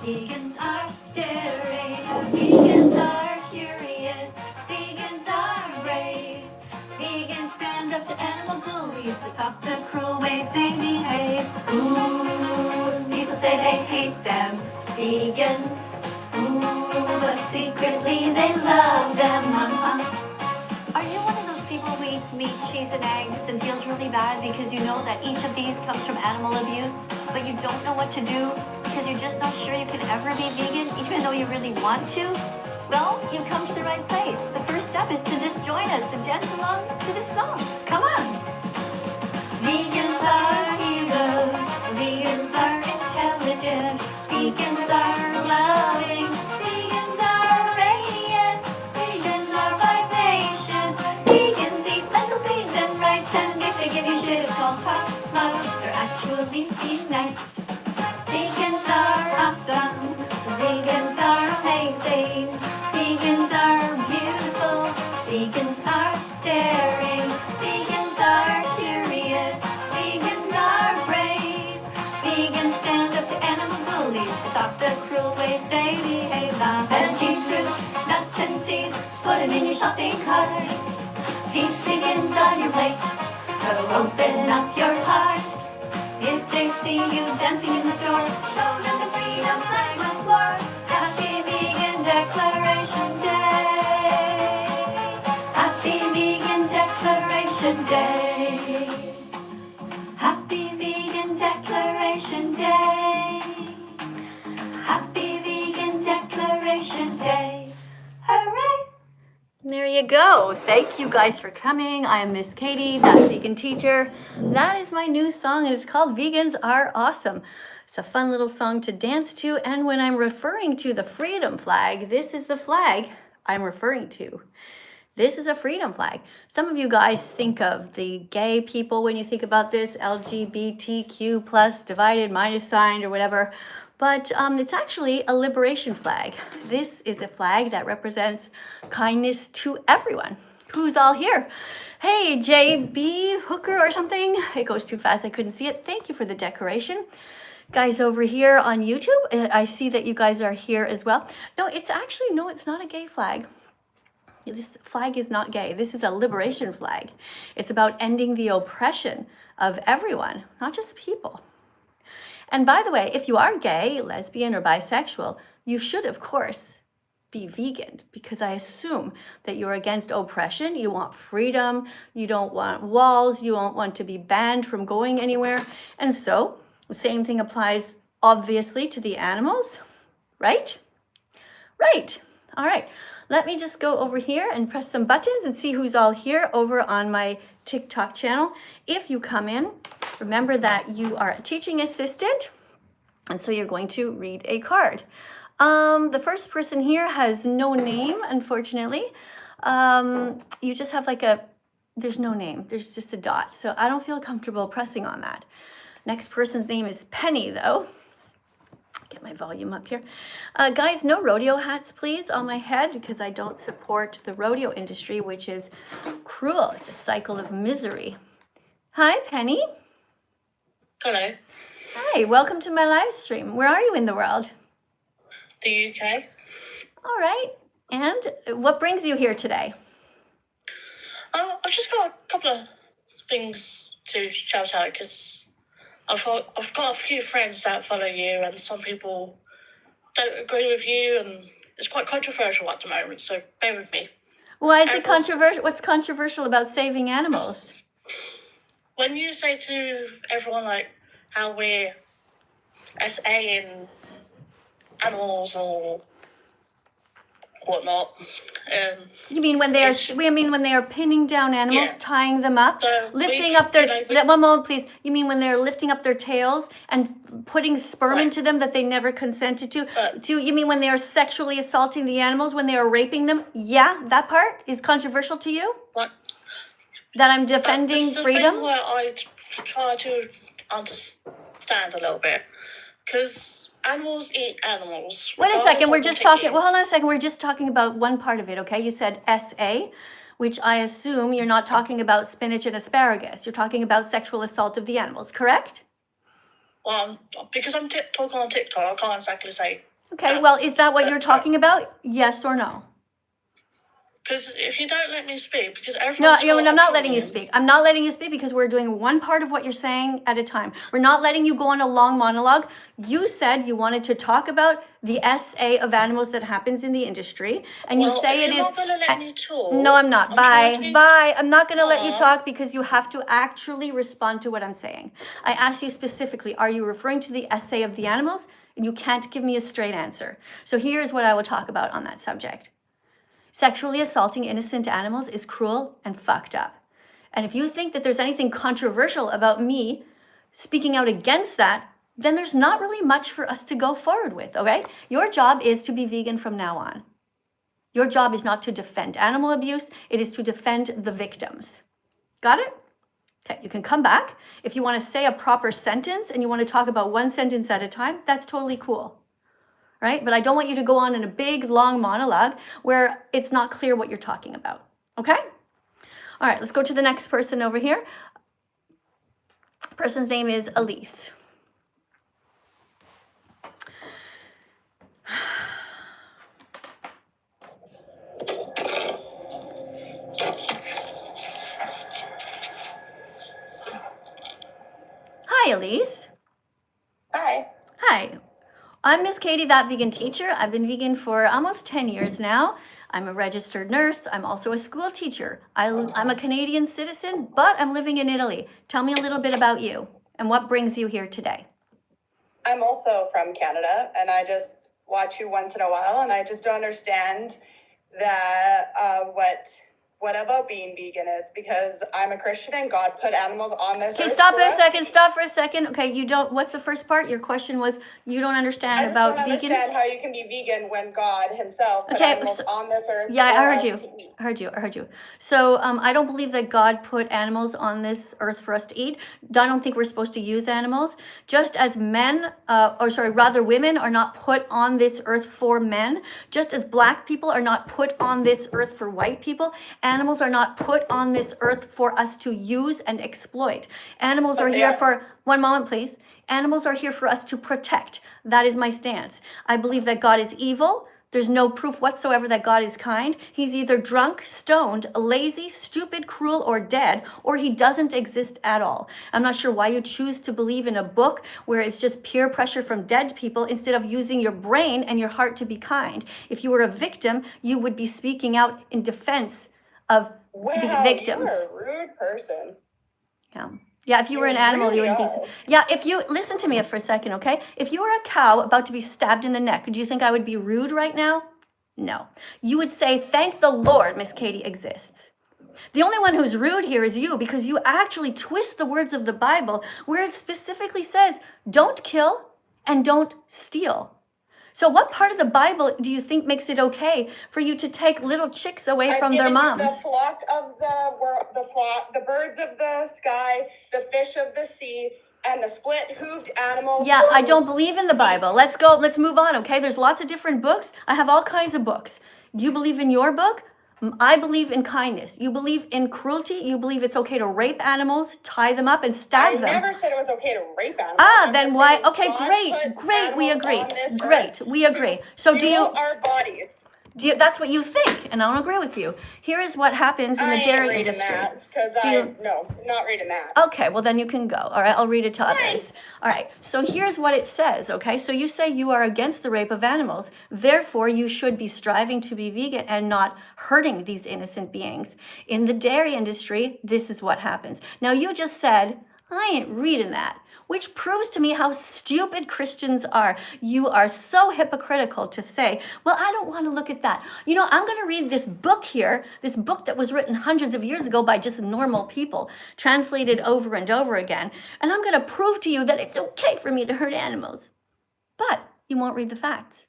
Vegans are daring, vegans are curious, vegans are brave. Vegans stand up to animal bullies to stop the cruel ways they behave. Ooh, people say they hate them, vegans. Ooh, but secretly they love them. Are you one of those people who eats meat, cheese, and eggs and feels really bad because you know that each of these comes from animal abuse, but you don't know what to do because you're just not sure you can ever be vegan even though you really want to? Well, you come to the right place. The first step is to just join us and dance along to this song. Come on. Vegans are heroes. Vegans are intelligent. Vegans are loving. Vegans are radiant. Vegans are vivacious. Vegans eat lentil seeds and rice, and if they give you shit, it's called tough love. They're actually being nice. Vegans are awesome. Vegans are amazing. Vegans are beautiful. Vegans are daring. Vegans are curious. Vegans are brave. Vegans stand up to animal bullies to stop the cruel ways they behave. Veggies, fruits, nuts, and seeds, put them in your shopping cart. Peace begins on your plate, so open up your heart. If they see you dancing in the store, show them the freedom flag once more. Happy Vegan Declaration Day. Happy Vegan Declaration Day. Happy Vegan Declaration Day. Happy Vegan Declaration Day. Hooray! There you go. Thank you guys for coming. I am Miss Katie, that vegan teacher. That is my new song, and it's called Vegans Are Awesome. It's a fun little song to dance to, and when I'm referring to the freedom flag, this is the flag I'm referring to. This is a freedom flag. Some of you guys think of the gay people when you think about this, LGBTQ plus divided minus sign or whatever, but it's actually a liberation flag. This is a flag that represents kindness to everyone. Who's all here? Hey, JB Hooker or something. It goes too fast, I couldn't see it. Thank you for the decoration. Guys over here on YouTube, I see that you guys are here as well. No, it's not a gay flag. This flag is not gay. This is a liberation flag. It's about ending the oppression of everyone, not just people. And by the way, if you are gay, lesbian, or bisexual, you should, of course, be vegan, because I assume that you're against oppression. You want freedom. You don't want walls. You don't want to be banned from going anywhere. And so the same thing applies, obviously, to the animals, right? Right. All right. Let me just go over here and press some buttons and see who's all here over on my TikTok channel. If you come in, remember that you are a teaching assistant, and so you're going to read a card. The first person here has no name, unfortunately. You just have there's no name, there's just a dot. So I don't feel comfortable pressing on that. Next person's name is Penny, though. Get my volume up here. Guys, no rodeo hats, please, on my head, because I don't support the rodeo industry, which is cruel. It's a cycle of misery. Hi, Penny. Hello. Hi, welcome to my live stream. Where are you in the world? The UK. All right. And what brings you here today? I've just got a couple of things to shout out, because I've got a few friends that follow you, and some people don't agree with you, and it's quite controversial at the moment, so bear with me. Why is it controversial? What's controversial about saving animals? When you say to everyone how we're SA-ing animals or whatnot. You mean when they are pinning down animals, yeah, tying them up, so lifting up their one moment, please. You mean when they're lifting up their tails and putting sperm into them that they never consented to? You mean when they are sexually assaulting the animals, when they are raping them? Yeah, that part is controversial to you? What? That I'm defending freedom? Thing where I try to understand a little bit, because animals eat animals. Wait a second, we're just talking, well, hold on a second, we're just talking about one part of it, okay? You said SA, which I assume you're not talking about spinach and asparagus. You're talking about sexual assault of the animals, correct? Well, because I'm talking on TikTok, I can't exactly say Okay, well, is that what you're talking about? Yes or no? Because if you don't let me speak, because No, everyone's got I'm not letting you opinions. speak. I'm not letting you speak because we're doing one part of what you're saying at a time. We're not letting you go on a long monologue. You said you wanted to talk about the SA of animals that happens in the industry, and you say it is. You're not going to let me talk. No, I'm not. Bye. Bye. I'm not going to let you Aw. talk because you have to actually respond to what I'm saying. I asked you specifically, are you referring to the SA of the animals? And you can't give me a straight answer. So here's what I will talk about on that subject. Sexually assaulting innocent animals is cruel and fucked up. And if you think that there's anything controversial about me speaking out against that, then there's not really much for us to go forward with, okay? Your job is to be vegan from now on. Your job is not to defend animal abuse, it is to defend the victims. Got it? Okay, you can come back. If you want to say a proper sentence and you want to talk about one sentence at a time, that's totally cool. Right? But I don't want you to go on in a big, long monologue where it's not clear what you're talking about. Okay? All right, let's go to the next person over here. Person's name is Elise. Hi, Elise. Hi. Hi. I'm Miss Katie, That Vegan Teacher. I've been vegan for almost 10 years now. I'm a registered nurse. I'm also a school teacher. I'm a Canadian citizen, but I'm living in Italy. Tell me a little bit about you and what brings you here today. I'm also from Canada, and I just watch you once in a while, and I just don't understand that what about being vegan is, because I'm a Christian and God put animals on this earth. Okay, stop for for a us second. to Stop for a second. Okay, you don't. What's the first part? Your question was you don't understand I just about don't vegan. understand how you can be vegan when God Himself put Okay, animals on this earth. Yeah, for I heard us you. to eat. I heard you. So I don't believe that God put animals on this earth for us to eat. I don't think we're supposed to use animals. Just as men, rather women are not put on this earth for men. Just as black people are not put on this earth for white people. Animals are not put on this earth for us to use and exploit. Animals But are they here are. for, one moment please. Animals are here for us to protect. That is my stance. I believe that God is evil. There's no proof whatsoever that God is kind. He's either drunk, stoned, lazy, stupid, cruel, or dead, or he doesn't exist at all. I'm not sure why you choose to believe in a book where it's just peer pressure from dead people instead of using your brain and your heart to be kind. If you were a victim, you would be speaking out in defense of the victims. You're a rude person. Yeah, if you were an animal, you wouldn't be. Yeah, if you listen to me for a second, okay? If you were a cow about to be stabbed in the neck, do you think I would be rude right now? No. You would say, "Thank the Lord, Miss Katie exists." The only one who's rude here is you, because you actually twist the words of the Bible where it specifically says, "Don't kill and don't steal." So what part of the Bible do you think makes it okay for you to take little chicks away from their moms? The flock of the birds of the sky, the fish of the sea, and the split-hooved animals. Yeah, I don't believe in the Bible. Let's go. Let's move on, okay? There's lots of different books. I have all kinds of books. You believe in your book? I believe in kindness. You believe in cruelty. You believe it's okay to rape animals, tie them up, and stab them. I never said it was okay to rape animals. Then why? Okay, great. We agree. Great, we agree. So do you? Our bodies. That's what you think, and I don't agree with you. Here is what happens in the dairy industry. Not reading that. Okay, well then you can go. All right, I'll read it to others. All right, so here's what it says, okay? So you say you are against the rape of animals. Therefore, you should be striving to be vegan and not hurting these innocent beings. In the dairy industry, this is what happens. Now, you just said, I ain't reading that, which proves to me how stupid Christians are. You are so hypocritical to say, well, I don't want to look at that. You know, I'm going to read this book here, this book that was written hundreds of years ago by just normal people, translated over and over again, and I'm going to prove to you that it's okay for me to hurt animals. But you won't read the facts.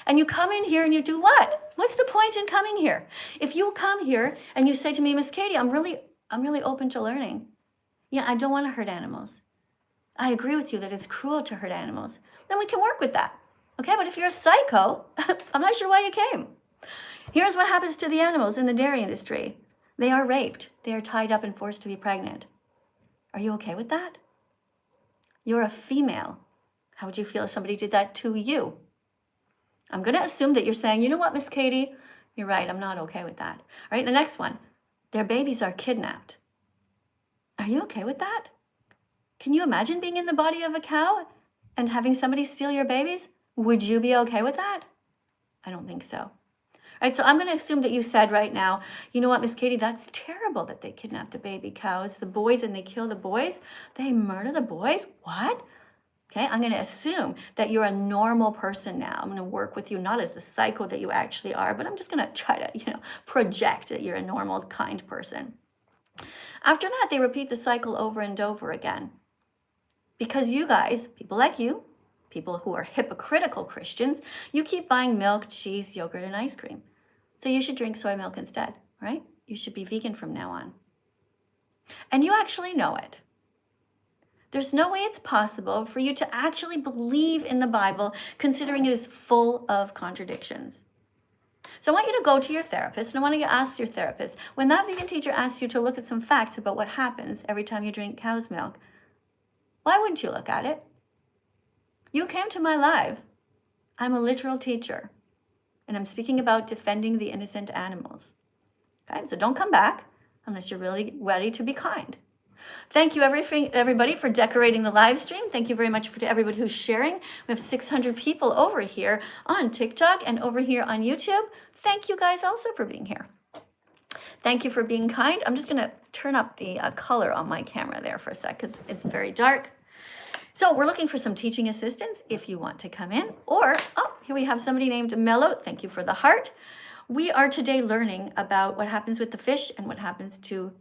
And you come in here and you do what? What's the point in coming here? If you come here and you say to me, Miss Katie, I'm really open to learning. Yeah, I don't want to hurt animals. I agree with you that it's cruel to hurt animals. Then we can work with that. Okay, but if you're a psycho, I'm not sure why you came. Here's what happens to the animals in the dairy industry. They are raped. They are tied up and forced to be pregnant. Are you okay with that? You're a female. How would you feel if somebody did that to you? I'm going to assume that you're saying, you know what, Miss Katie, you're right, I'm not okay with that. All right, the next one, their babies are kidnapped. Are you okay with that? Can you imagine being in the body of a cow and having somebody steal your babies? Would you be okay with that? I don't think so. All right, so I'm going to assume that you said right now, you know what, Miss Katie, that's terrible that they kidnap the baby cows, the boys, and they kill the boys. They murder the boys? What? Okay, I'm going to assume that you're a normal person now. I'm going to work with you not as the psycho that you actually are, but I'm just going to try to, project that you're a normal, kind person. After that, they repeat the cycle over and over again. Because you guys, people like you, people who are hypocritical Christians, you keep buying milk, cheese, yogurt, and ice cream. So you should drink soy milk instead, right? You should be vegan from now on. And you actually know it. There's no way it's possible for you to actually believe in the Bible, considering it is full of contradictions. So I want you to go to your therapist, and I want you to ask your therapist, when that vegan teacher asks you to look at some facts about what happens every time you drink cow's milk, why wouldn't you look at it? You came to my live. I'm a literal teacher, and I'm speaking about defending the innocent animals. Okay, so don't come back unless you're really ready to be kind. Thank you, everybody, for decorating the live stream. Thank you very much to everybody who's sharing. We have 600 people over here on TikTok and over here on YouTube. Thank you guys also for being here. Thank you for being kind. I'm just going to turn up the color on my camera there for a sec because it's very dark. So we're looking for some teaching assistants if you want to come in. Or, here we have somebody named Mello. Thank you for the heart. We are today learning about what happens with the fish and what happens to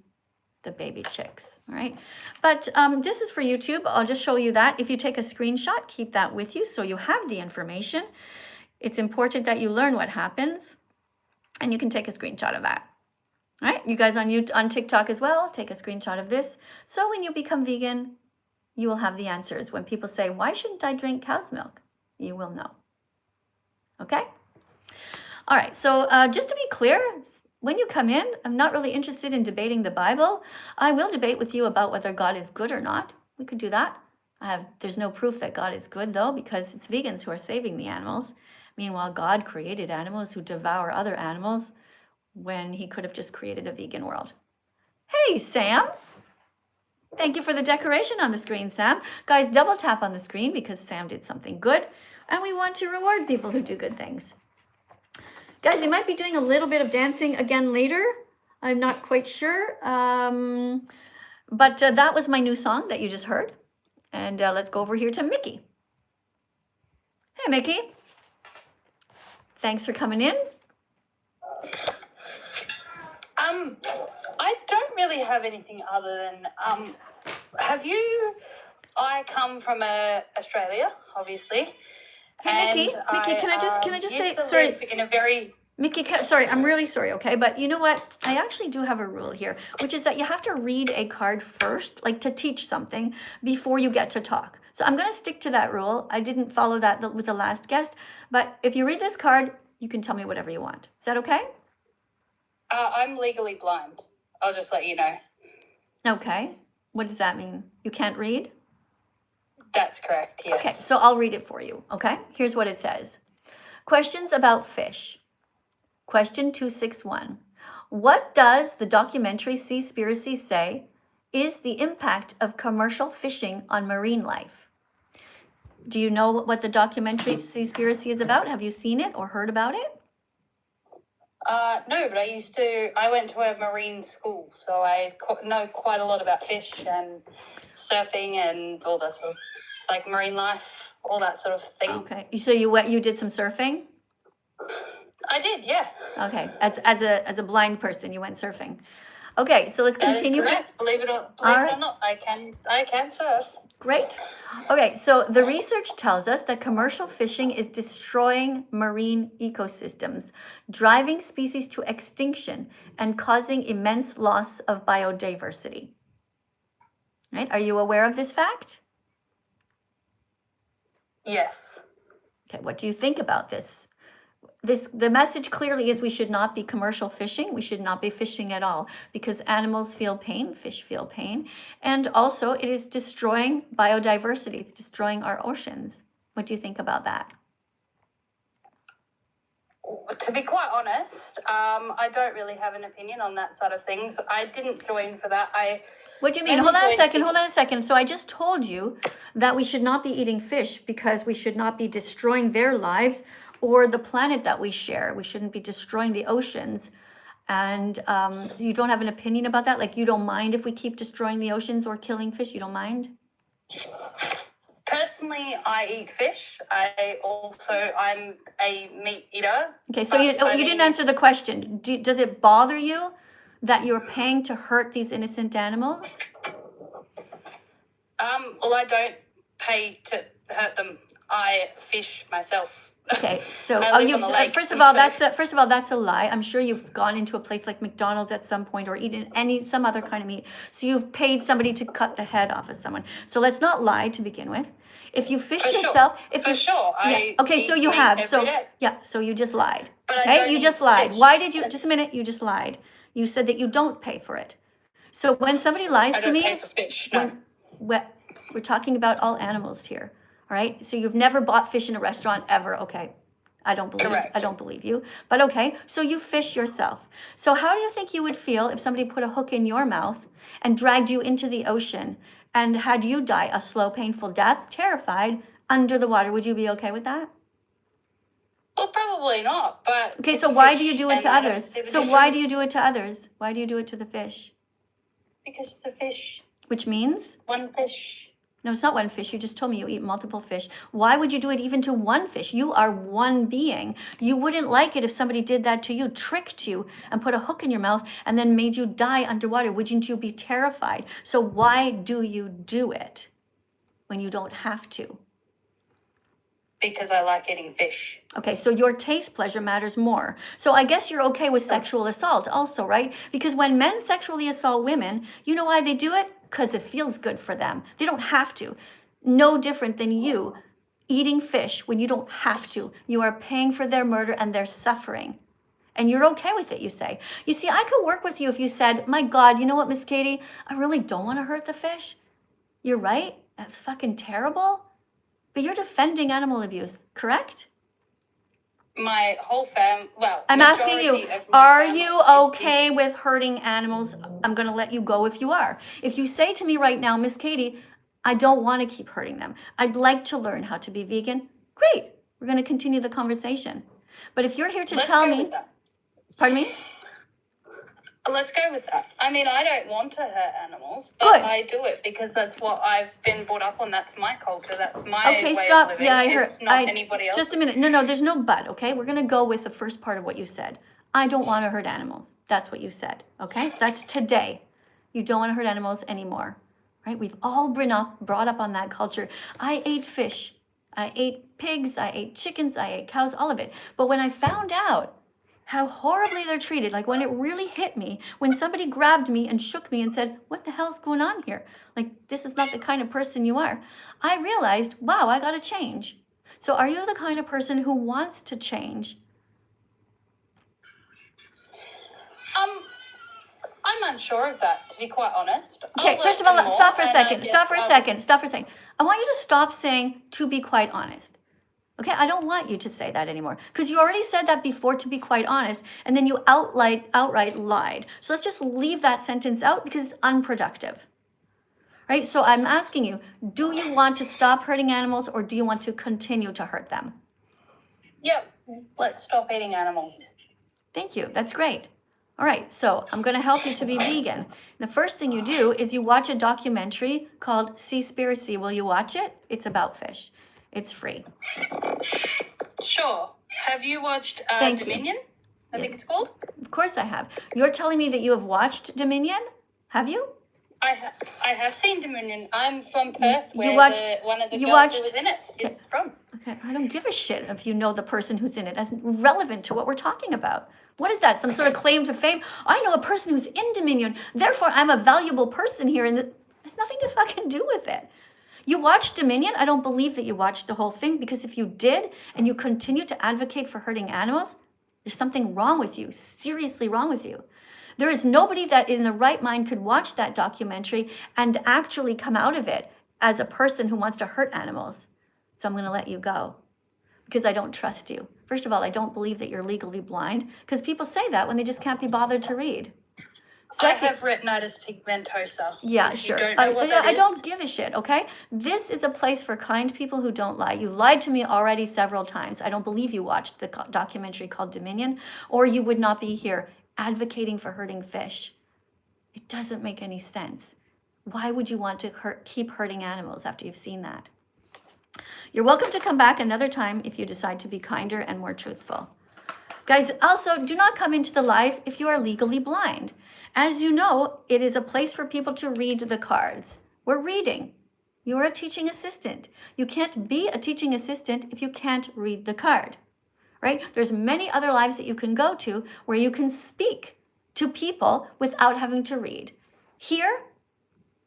the baby chicks, all right? But this is for YouTube. I'll just show you that. If you take a screenshot, keep that with you so you have the information. It's important that you learn what happens, and you can take a screenshot of that. All right, you guys on TikTok as well, take a screenshot of this. So when you become vegan, you will have the answers. When people say, why shouldn't I drink cow's milk? You will know. Okay? All right, so just to be clear, when you come in, I'm not really interested in debating the Bible. I will debate with you about whether God is good or not. We could do that. There's no proof that God is good, though, because it's vegans who are saving the animals. Meanwhile, God created animals who devour other animals when he could have just created a vegan world. Hey, Sam. Thank you for the decoration on the screen, Sam. Guys, double tap on the screen because Sam did something good, and we want to reward people who do good things. Guys, we might be doing a little bit of dancing again later. I'm not quite sure. But that was my new song that you just heard. And let's go over here to Mickey. Hey, Mickey. Thanks for coming in. I don't really have anything other than, I come from Australia, obviously. Hey, Mickey, can I just say, sorry. In a very... Mickey, sorry, I'm really sorry, okay? But you know what? I actually do have a rule here, which is that you have to read a card first, like to teach something, before you get to talk. So I'm going to stick to that rule. I didn't follow that with the last guest, but if you read this card, you can tell me whatever you want. Is that okay? I'm legally blind. I'll just let you know. Okay. What does that mean? You can't read? That's correct, yes. Okay, so I'll read it for you, okay? Here's what it says. Questions about fish. Question 261. What does the documentary Seaspiracy say is the impact of commercial fishing on marine life? Do you know what the documentary Seaspiracy is about? Have you seen it or heard about it? No, but I went to a marine school, so I know quite a lot about fish and surfing and all that sort of, like marine life, all that sort of thing. Okay, so you did some surfing? I did, yeah. Okay, as a blind person, you went surfing. Okay, so let's continue. That is correct. Believe it or not, I can surf. Great. Okay, so the research tells us that commercial fishing is destroying marine ecosystems, driving species to extinction, and causing immense loss of biodiversity. Right? Are you aware of this fact? Yes. Okay, what do you think about this? The message clearly is we should not be commercial fishing. We should not be fishing at all because animals feel pain, fish feel pain. And also it is destroying biodiversity. It's destroying our oceans. What do you think about that? To be quite honest, I don't really have an opinion on that side of things. I didn't join for that. What do you mean? Hold on a second. So I just told you that we should not be eating fish because we should not be destroying their lives or the planet that we share. We shouldn't be destroying the oceans. And you don't have an opinion about that? Like, you don't mind if we keep destroying the oceans or killing fish? You don't mind? Personally, I eat fish. I'm a meat eater. Okay, so you didn't answer the question. Does it bother you that you're paying to hurt these innocent animals? Well, I don't pay to hurt them. I fish myself. Okay, so first of all that's a lie. I'm sure you've gone into a place like McDonald's at some point or eaten some other kind of meat. So you've paid somebody to cut the head off of someone. So let's not lie to begin with. If you fish yourself, okay, so you have. So you just lied. Okay, you just lied. Why did you? Just a minute. You just lied. You said that you don't pay for it. So when somebody lies to me, pay for fish, no. We're talking about all animals here. All right. So you've never bought fish in a restaurant ever. Okay. I don't believe you. But okay. So you fish yourself. So how do you think you would feel if somebody put a hook in your mouth and dragged you into the ocean and had you die a slow, painful death, terrified, under the water? Would you be okay with that? Well, probably not. But okay. So why do you do it to others? So why do you do it to others? Why do you do it to the fish? Because it's a fish. Which means? One fish. No, it's not one fish. You just told me you eat multiple fish. Why would you do it even to one fish? You are one being. You wouldn't like it if somebody did that to you, tricked you, and put a hook in your mouth and then made you die underwater. Wouldn't you be terrified? So why do you do it when you don't have to? Because I like eating fish. Okay, so your taste pleasure matters more. So I guess you're okay with sexual assault also, right? Because when men sexually assault women, you know why they do it? Because it feels good for them. They don't have to. No different than you eating fish when you don't have to. You are paying for their murder and their suffering. And you're okay with it, you say. You see, I could work with you if you said, my God, you know what, Miss Katie? I really don't want to hurt the fish. You're right. That's fucking terrible. But you're defending animal abuse, correct? My whole I'm asking you, are you okay with hurting animals? I'm going to let you go if you are. If you say to me right now, Miss Katie, I don't want to keep hurting them. I'd like to learn how to be vegan. Great. We're going to continue the conversation. But if you're here to tell me, pardon me? Let's go with that. I mean, I don't want to hurt animals, but I do it because that's what I've been brought up on. That's my culture. That's my way of living. Yeah, I heard. It's not anybody else's. Just a minute. No, there's no but, okay? We're going to go with the first part of what you said. I don't want to hurt animals. That's what you said, okay? That's today. You don't want to hurt animals anymore, right? We've all been brought up on that culture. I ate fish. I ate pigs. I ate chickens. I ate cows, all of it. But when I found out how horribly they're treated, like when it really hit me, when somebody grabbed me and shook me and said, what the hell's going on here? Like, this is not the kind of person you are. I realized, wow, I got to change. So are you the kind of person who wants to change? I'm unsure of that, to be quite honest. Okay, first of all, stop for a second. Stop for a second. I want you to stop saying, to be quite honest. Okay, I don't want you to say that anymore because you already said that before, to be quite honest, and then you outright lied. So let's just leave that sentence out because it's unproductive. Right? So I'm asking you, do you want to stop hurting animals or do you want to continue to hurt them? Yep, let's stop eating animals. Thank you. That's great. All right, so I'm going to help you to be vegan. The first thing you do is you watch a documentary called Seaspiracy. Will you watch it? It's about fish. It's free. Sure. Have you watched Dominion? I think it's called. Of course I have. You're telling me that you have watched Dominion? Have you? I have seen Dominion. I'm from Perth, where one of the girls who was in it is from. Okay, I don't give a shit if you know the person who's in it. That's relevant to what we're talking about. What is that? Some sort of claim to fame? I know a person who's in Dominion. Therefore, I'm a valuable person here, and it has nothing to fucking do with it. You watched Dominion? I don't believe that you watched the whole thing, because if you did and you continue to advocate for hurting animals, there's something wrong with you, seriously wrong with you. There is nobody that in the right mind could watch that documentary and actually come out of it as a person who wants to hurt animals. So I'm going to let you go. because I don't trust you. First of all, I don't believe that you're legally blind, because people say that when they just can't be bothered to read. I have retinitis pigmentosa. Yeah, if sure. You don't know what that I is. don't give a shit, okay? This is a place for kind people who don't lie. You lied to me already several times. I don't believe you watched the documentary called Dominion, or you would not be here advocating for hurting fish. It doesn't make any sense. Why would you want to keep hurting animals after you've seen that? You're welcome to come back another time if you decide to be kinder and more truthful. Guys, also, do not come into the live if you are legally blind. As you know, it is a place for people to read the cards. We're reading. You are a teaching assistant. You can't be a teaching assistant if you can't read the card, right? There's many other lives that you can go to where you can speak to people without having to read. Here,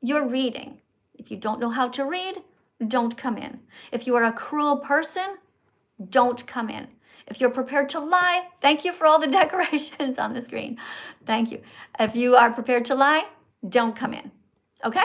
you're reading. If you don't know how to read, don't come in. If you are a cruel person, don't come in. If you're prepared to lie, thank you for all the decorations on the screen. Thank you. If you are prepared to lie, don't come in. Okay?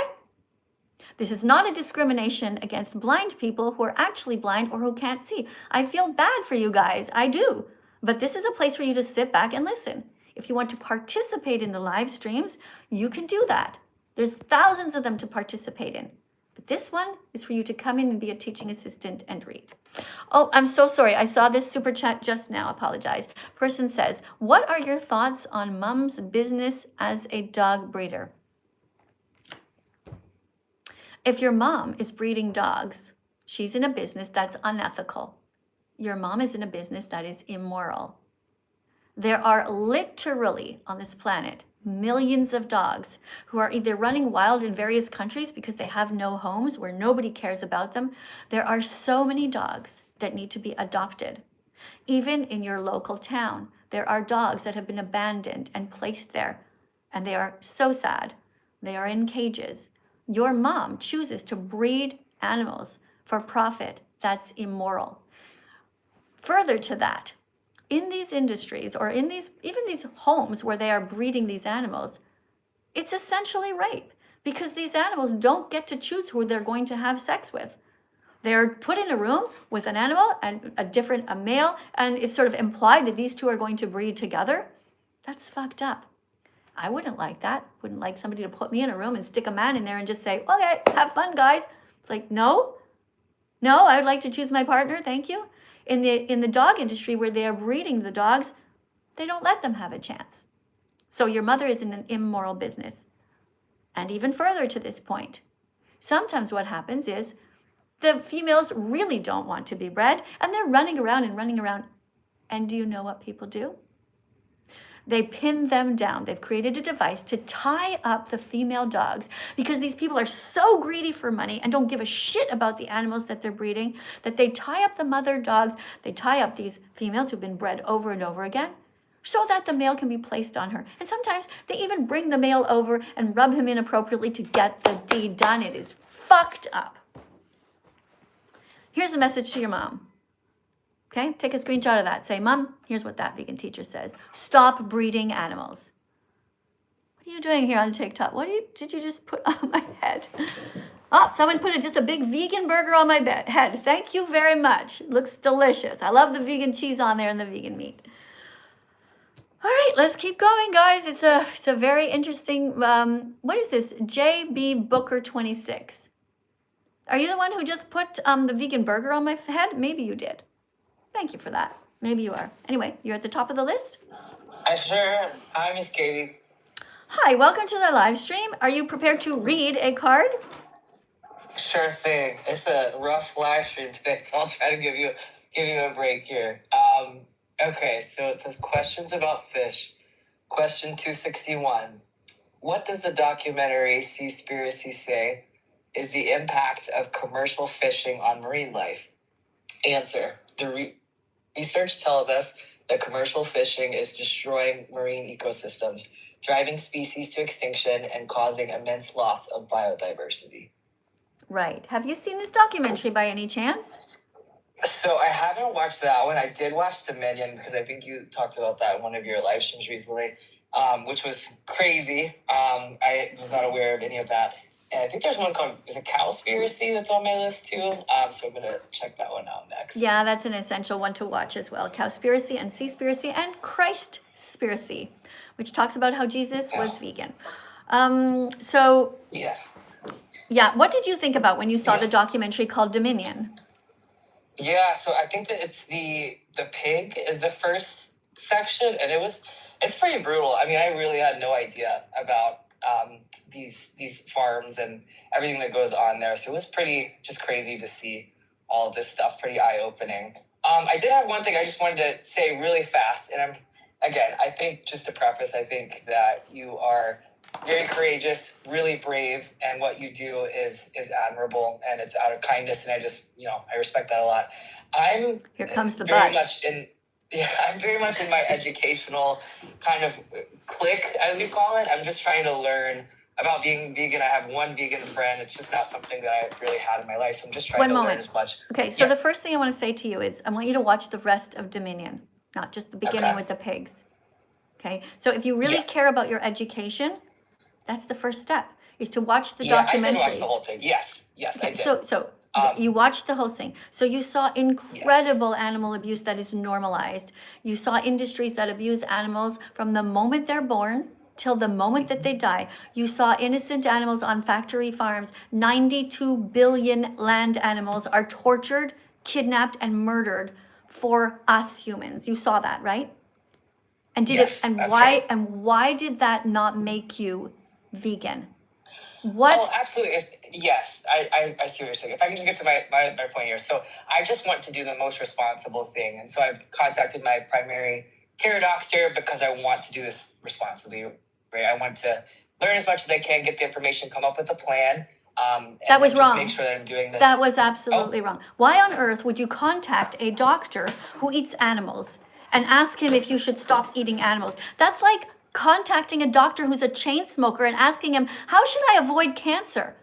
This is not a discrimination against blind people who are actually blind or who can't see. I feel bad for you guys. I do. But this is a place for you to sit back and listen. If you want to participate in the live streams, you can do that. There's thousands of them to participate in. But this one is for you to come in and be a teaching assistant and read. Oh, I'm so sorry. I saw this super chat just now. Apologize. Person says, what are your thoughts on mom's business as a dog breeder? If your mom is breeding dogs, she's in a business that's unethical. Your mom is in a business that is immoral. There are literally on this planet millions of dogs who are either running wild in various countries because they have no homes where nobody cares about them. There are so many dogs that need to be adopted. Even in your local town, there are dogs that have been abandoned and placed there, and they are so sad. They are in cages. Your mom chooses to breed animals for profit. That's immoral. Further to that, in these industries or in even these homes where they are breeding these animals, it's essentially rape because these animals don't get to choose who they're going to have sex with. They're put in a room with an animal and a male, and it's sort of implied that these two are going to breed together. That's fucked up. I wouldn't like that. Wouldn't like somebody to put me in a room and stick a man in there and just say, okay, have fun, guys. It's like, no, I would like to choose my partner. Thank you. In the dog industry where they are breeding the dogs, they don't let them have a chance. So your mother is in an immoral business. And even further to this point, sometimes what happens is the females really don't want to be bred and they're running around. And do you know what people do? They pin them down. They've created a device to tie up the female dogs because these people are so greedy for money and don't give a shit about the animals that they're breeding that they tie up the mother dogs. They tie up these females who've been bred over and over again so that the male can be placed on her. And sometimes they even bring the male over and rub him inappropriately to get the deed done. It is fucked up. Here's a message to your mom. Okay, take a screenshot of that. Say, Mom, here's what that vegan teacher says. Stop breeding animals. What are you doing here on TikTok? Did you just put on my head? Oh, someone put just a big vegan burger on my head. Thank you very much. It looks delicious. I love the vegan cheese on there and the vegan meat. All right, let's keep going, guys. It's a very interesting, what is this? JB Booker 26. Are you the one who just put the vegan burger on my head? Maybe you did. Thank you for that. Maybe you are. Anyway, you're at the top of the list? I sure am. Hi, Miss Katie. Hi, welcome to the live stream. Are you prepared to read a card? Sure thing. It's a rough live stream today, so I'll try to give you a break here. Okay, so it says questions about fish. Question 261. What does the documentary Seaspiracy say is the impact of commercial fishing on marine life? Answer. The research tells us that commercial fishing is destroying marine ecosystems, driving species to extinction, and causing immense loss of biodiversity. Right. Have you seen this documentary by any chance? So I haven't watched that one. I did watch Dominion because I think you talked about that in one of your live streams recently, which was crazy. I was not aware of any of that. And I think there's one called, is it Cowspiracy that's on my list too? So I'm gonna check that one out next. Yeah, that's an essential one to watch as well. Cowspiracy and Seaspiracy and Christspiracy, which talks about how Jesus was vegan. So Yeah. yeah, what did you think about when you saw the documentary called Dominion? Yeah, so I think that it's the pig is the first section, and it's pretty brutal. I mean, I really had no idea about these farms and everything that goes on there. So it was pretty just crazy to see all of this stuff, pretty eye-opening. I did have one thing I just wanted to say really fast, and I think just to preface, I think that you are very courageous, really brave, and what you do is admirable, and it's out of kindness, and I respect that a lot. Here comes the very but. much in I'm very much in my educational kind of clique, as you call it. I'm just trying to learn about being vegan. I have one vegan friend. It's just not something that I really had in my life, so I'm just trying to learn as much. Okay, so the first thing I want to say to you is I want you to watch the rest of Dominion, not just the beginning with the pigs. Okay, so if you really care about your education, that's the first step, is to watch the documentaries. I did watch the whole thing. Yes, I did. So you watched the whole thing. So you saw incredible animal abuse that is normalized. You saw industries that abuse animals from the moment they're born till the moment that they die. You saw innocent animals on factory farms. 92 billion land animals are tortured, kidnapped, and murdered for us humans. You saw that, right? And why did that not make you vegan? What? Oh, absolutely. Yes, I see what you're saying. If I can just get to my point here. So I just want to do the most responsible thing. And so I've contacted my primary care doctor because I want to do this responsibly, right? I want to learn as much as I can, get the information, come up with a plan. That was wrong. Make sure that I'm doing this. That was absolutely wrong. Why on earth would you contact a doctor who eats animals and ask him if you should stop eating animals? That's like contacting a doctor who's a chain smoker and asking him, how should I avoid cancer?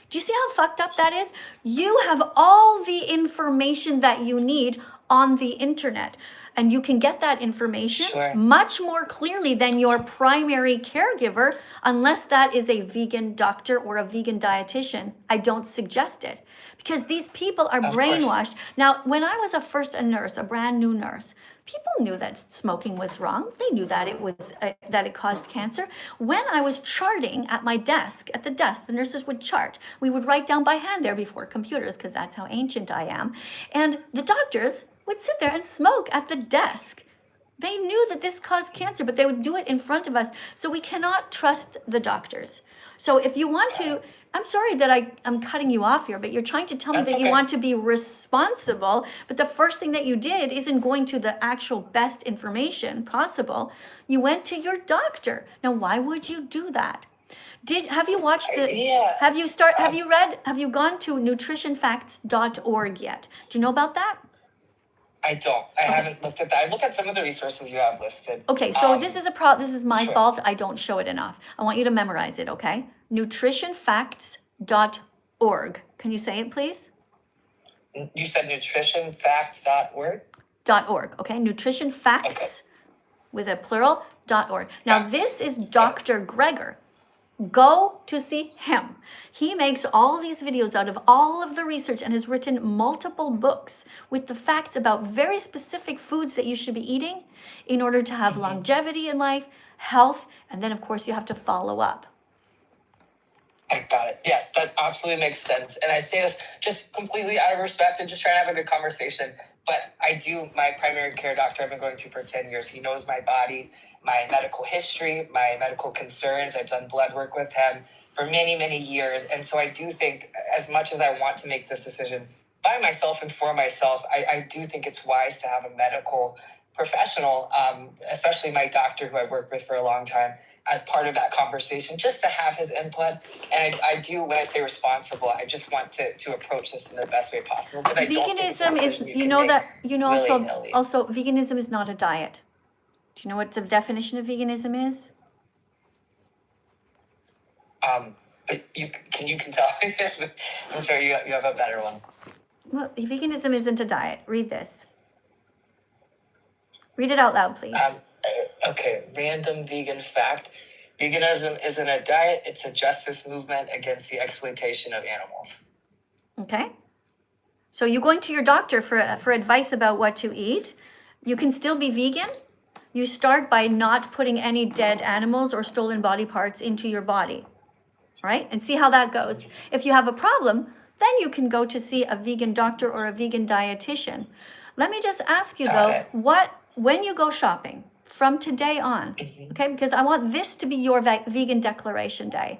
Do you see how fucked up that is? You have all the information that you need on the internet, and you can get that information much more clearly than your primary caregiver, unless that is a vegan doctor or a vegan dietitian. I don't suggest it, because these people are brainwashed. Now, when I was a nurse, a brand new nurse, people knew that smoking was wrong. They knew that that it caused cancer. When I was charting at my desk, the nurses would chart. We would write down by hand there before computers, because that's how ancient I am. And the doctors would sit there and smoke at the desk. They knew that this caused cancer, but they would do it in front of us. So we cannot trust the doctors. So if you want to, I'm sorry that I'm cutting you off here, but you're trying to tell me that you want to be responsible, but the first thing that you did isn't going to the actual best information possible. You went to your doctor. Now, why would you do that? Have you watched have you gone to nutritionfacts.org yet? Do you know about that? I don't. I haven't looked at that. I looked at some of the resources you have listed. Okay, so this is my fault. I don't show it enough. I want you to memorize it, okay? Nutritionfacts.org. Can you say it, please? You said nutritionfacts.org? .org, okay? Nutritionfacts with a plural, .org. Now, this is Dr. Greger. Go to see him. He makes all these videos out of all of the research and has written multiple books with the facts about very specific foods that you should be eating in order to have longevity in life, health, and then, of course, you have to follow up. I got it. Yes, that absolutely makes sense. And I say this just completely out of respect and just trying to have a good conversation. But my primary care doctor I've been going to for 10 years. He knows my body, my medical history, my medical concerns. I've done blood work with him for many, many years. And so I do think, as much as I want to make this decision by myself and for myself, I do think it's wise to have a medical professional, especially my doctor who I've worked with for a long time, as part of that conversation, just to have his input. And I do, when I say responsible, I just want to approach this in the best way possible. Because veganism is, also veganism is not a diet. Do you know what the definition of veganism is? You can tell. I'm sure you have a better one. Well, veganism isn't a diet. Read this. Read it out loud, please. Okay, random vegan fact. Veganism isn't a diet, it's a justice movement against the exploitation of animals. Okay. So you're going to your doctor for advice about what to eat. You can still be vegan. You start by not putting any dead animals or stolen body parts into your body, right? And see how that goes. If you have a problem, then you can go to see a vegan doctor or a vegan dietitian. Let me just ask you Got though, it. when you go shopping from today on, okay? Because I want this to be your vegan declaration day.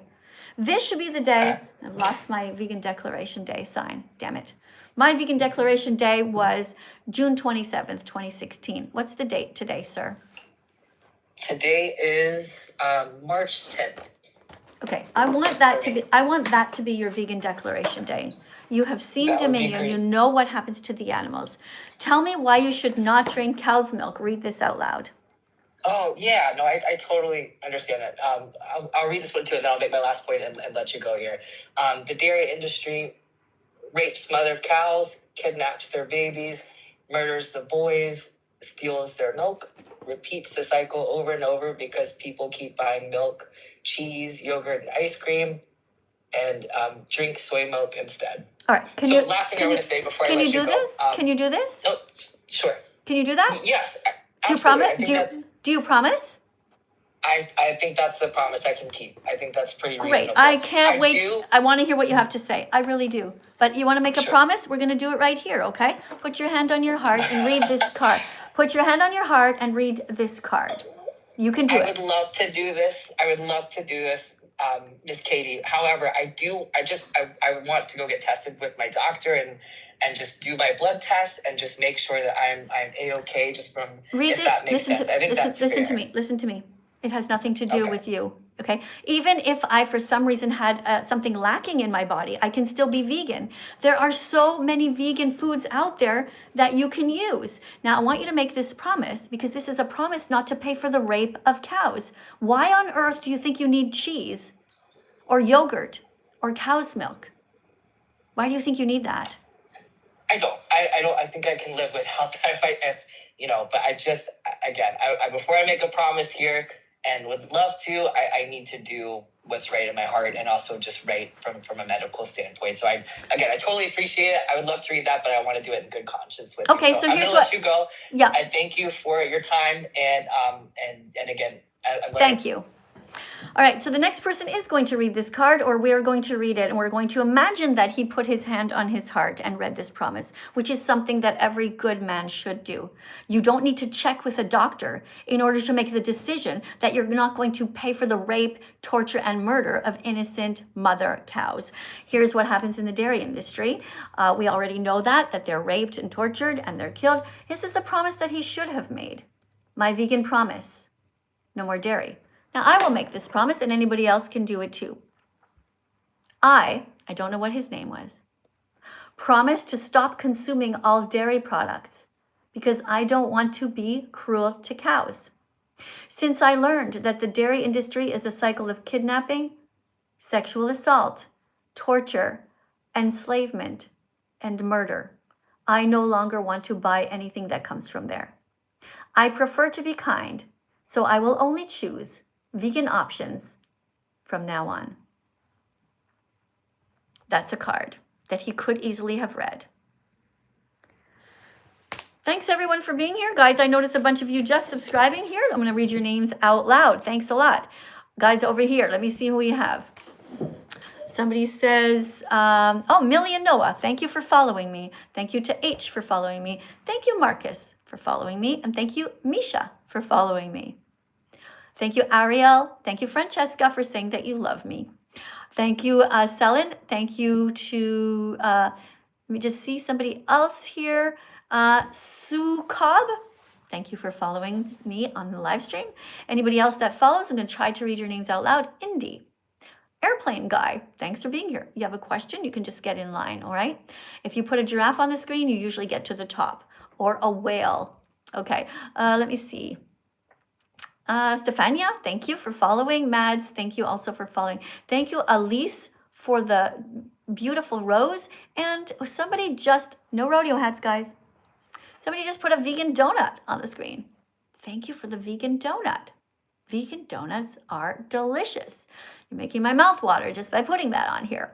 This should be the day. I lost my vegan declaration day sign. Damn it. My vegan declaration day was June 27th, 2016. What's the date today, sir? Today is March 10th. Okay, I want that to be your vegan declaration day. You have seen That would be Dominion, you great. know what happens to the animals. Tell me why you should not drink cow's milk. Read this out loud. Oh, yeah, no, I totally understand that. I'll read this one too, and then I'll make my last point and let you go here. The dairy industry rapes mother cows, kidnaps their babies, murders the boys, steals their milk, repeats the cycle over and over because people keep buying milk, cheese, yogurt, and ice cream, and drink soy milk instead. All right, Last thing I want to say before I let you go. Can you do this? Oh, sure. Can you do that? Yes, Do you absolutely. promise? Do you promise? I think that's a promise I can keep. I think that's pretty Great. reasonable. I can't wait. do- I want to hear what you have to say. I really do. But you want to make a Sure. promise? We're going to do it right here, okay? Put your hand on your heart and read this card. Put your hand on your heart and read this card. You can do I it. would love to do this. Miss Katie. However, I want to go get tested with my doctor and just do my blood test and just make sure that I'm A-okay just from Read if it. that makes sense. I think that's Listen to fair. me. Listen to me. It has nothing to do Okay. with you. Okay. Even if I, for some reason, had something lacking in my body, I can still be vegan. There are so many vegan foods out there that you can use. Now, I want you to make this promise because this is a promise not to pay for the rape of cows. Why on earth do you think you need cheese or yogurt or cow's milk? Why do you think you need that? I don't. I think I can live without that if but I just, again, I before I make a promise here and would love to, I need to do what's right in my heart and also just right from a medical standpoint. So I totally appreciate it. I would love to read that, but I want to do it in good conscience with Okay, you. so I'm here's gonna let what- you go. Yeah. I thank you for your time and again, I'm Thank you. All right, so the next person is going to read this card, or we're going to read it, and we're going to imagine that he put his hand on his heart and read this promise, which is something that every good man should do. You don't need to check with a doctor in order to make the decision that you're not going to pay for the rape, torture, and murder of innocent mother cows. Here's what happens in the dairy industry. We already know that they're raped and tortured and they're killed. This is the promise that he should have made. My vegan promise. No more dairy. Now, I will make this promise, and anybody else can do it too. I don't know what his name was, promise to stop consuming all dairy products because I don't want to be cruel to cows. Since I learned that the dairy industry is a cycle of kidnapping, sexual assault, torture, enslavement, and murder, I no longer want to buy anything that comes from there. I prefer to be kind, so I will only choose vegan options from now on. That's a card that he could easily have read. Thanks everyone for being here. Guys, I noticed a bunch of you just subscribing here. I'm going to read your names out loud. Thanks a lot. Guys over here, let me see who we have. Somebody says, Millie and Noah, thank you for following me. Thank you to H for following me. Thank you, Marcus, for following me. And thank you, Misha, for following me. Thank you, Ariel. Thank you, Francesca, for saying that you love me. Thank you, Selin. Thank you to, let me just see somebody else here. Sue Cobb. Thank you for following me on the live stream. Anybody else that follows, I'm going to try to read your names out loud. Indy. Airplane Guy, thanks for being here. You have a question, you can just get in line, all right? If you put a giraffe on the screen, you usually get to the top. Or a whale. Okay, let me see. Stefania, thank you for following. Mads, thank you also for following. Thank you, Elise, for the beautiful rose. And somebody just, no rodeo hats, guys. Somebody just put a vegan donut on the screen. Thank you for the vegan donut. Vegan donuts are delicious. You're making my mouth water just by putting that on here.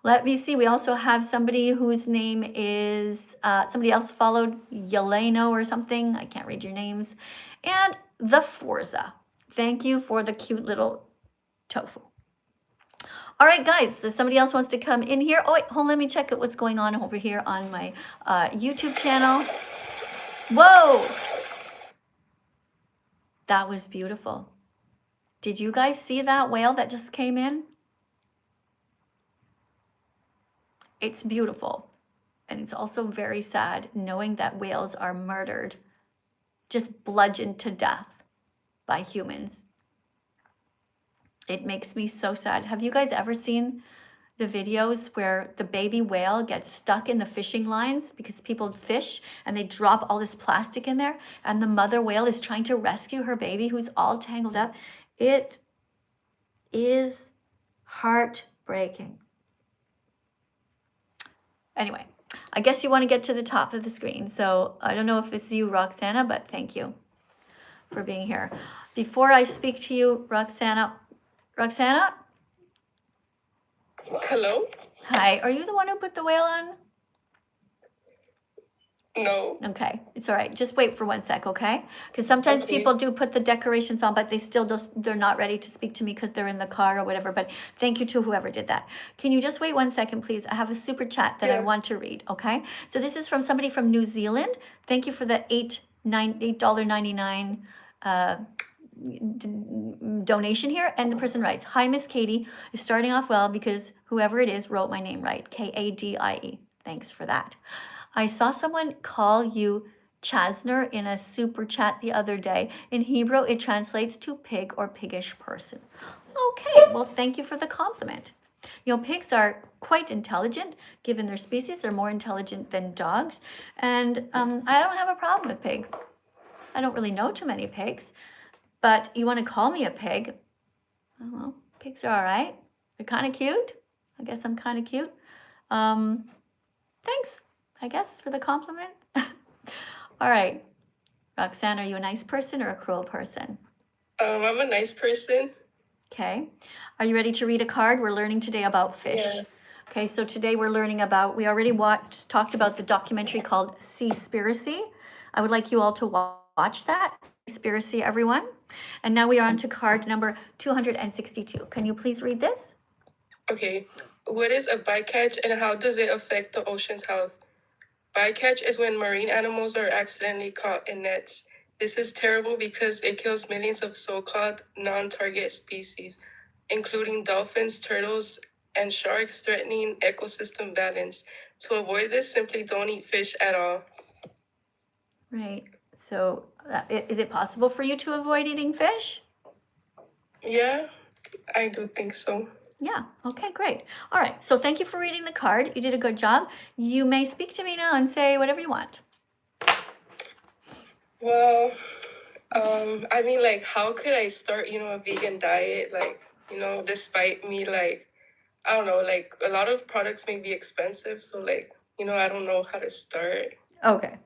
Let me see. We also have somebody whose name is, somebody else followed, Yeleno or something. I can't read your names. And the Forza. Thank you for the cute little tofu. All right, guys, so somebody else wants to come in here. Oh, wait, hold on, let me check out what's going on over here on my YouTube channel. Whoa! That was beautiful. Did you guys see that whale that just came in? It's beautiful. And it's also very sad knowing that whales are murdered, just bludgeoned to death by humans. It makes me so sad. Have you guys ever seen the videos where the baby whale gets stuck in the fishing lines because people fish and they drop all this plastic in there and the mother whale is trying to rescue her baby who's all tangled up? It is heartbreaking. Anyway, I guess you want to get to the top of the screen. So I don't know if it's you, Roxana, but thank you for being here. Before I speak to you, Roxana, Hello? hi, are you the one who put the whale on? No. Okay, it's all right. Just wait for 1 sec, okay? Because sometimes Okay. people do put the decorations on, but they still they're not ready to speak to me because they're in the car or whatever. But thank you to whoever did that. Can you just wait 1 second, please? I have a super chat that I Yeah. want to read, okay? So this is from somebody from New Zealand. Thank you for the $8.99 donation here. And the person writes, hi, Miss Katie. You're starting off well because whoever it is wrote my name right, Kadie. Thanks for that. I saw someone call you Chasner in a super chat the other day. In Hebrew, it translates to pig or piggish person. Okay, well, thank you for the compliment. You know, pigs are quite intelligent. Given their species, they're more intelligent than dogs. And I don't have a problem with pigs. I don't really know too many pigs. But you want to call me a pig? I don't know. Pigs are all right. They're kind of cute. I guess I'm kind of cute. Thanks, I guess, for the compliment. All right. Roxanne, are you a nice person or a cruel person? I'm a nice person. Okay. Are you ready to read a card? We're learning today about fish. Yeah. Okay, so today we're learning about, we already talked about the documentary called Seaspiracy. I would like you all to watch that. Seaspiracy, everyone. And now we are on to card number 262. Can you please read this? Okay. What is a bycatch and how does it affect the ocean's health? Bycatch is when marine animals are accidentally caught in nets. This is terrible because it kills millions of so-called non-target species, including dolphins, turtles, and sharks, threatening ecosystem balance. To avoid this, simply don't eat fish at all. Right. So is it possible for you to avoid eating fish? Yeah, I do think so. Yeah, okay, great. All right, so thank you for reading the card. You did a good job. You may speak to me now and say whatever you want. Well, I mean, like, how could I start, a vegan diet? Like, despite me, like, I don't know, like, a lot of products may be expensive. So, like, I don't know how to start. Okay,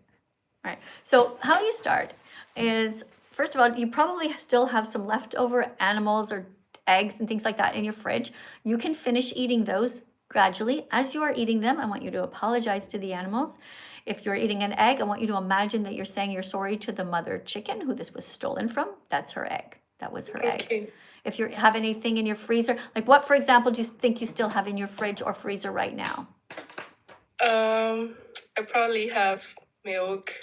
all right. So how you start is, first of all, you probably still have some leftover animals or eggs and things like that in your fridge. You can finish eating those gradually. As you are eating them, I want you to apologize to the animals. If you're eating an egg, I want you to imagine that you're saying you're sorry to the mother chicken who this was stolen from. That's her egg. That was her egg. Okay. If you have anything in your freezer, like what, for example, do you think you still have in your fridge or freezer right now? I probably have milk,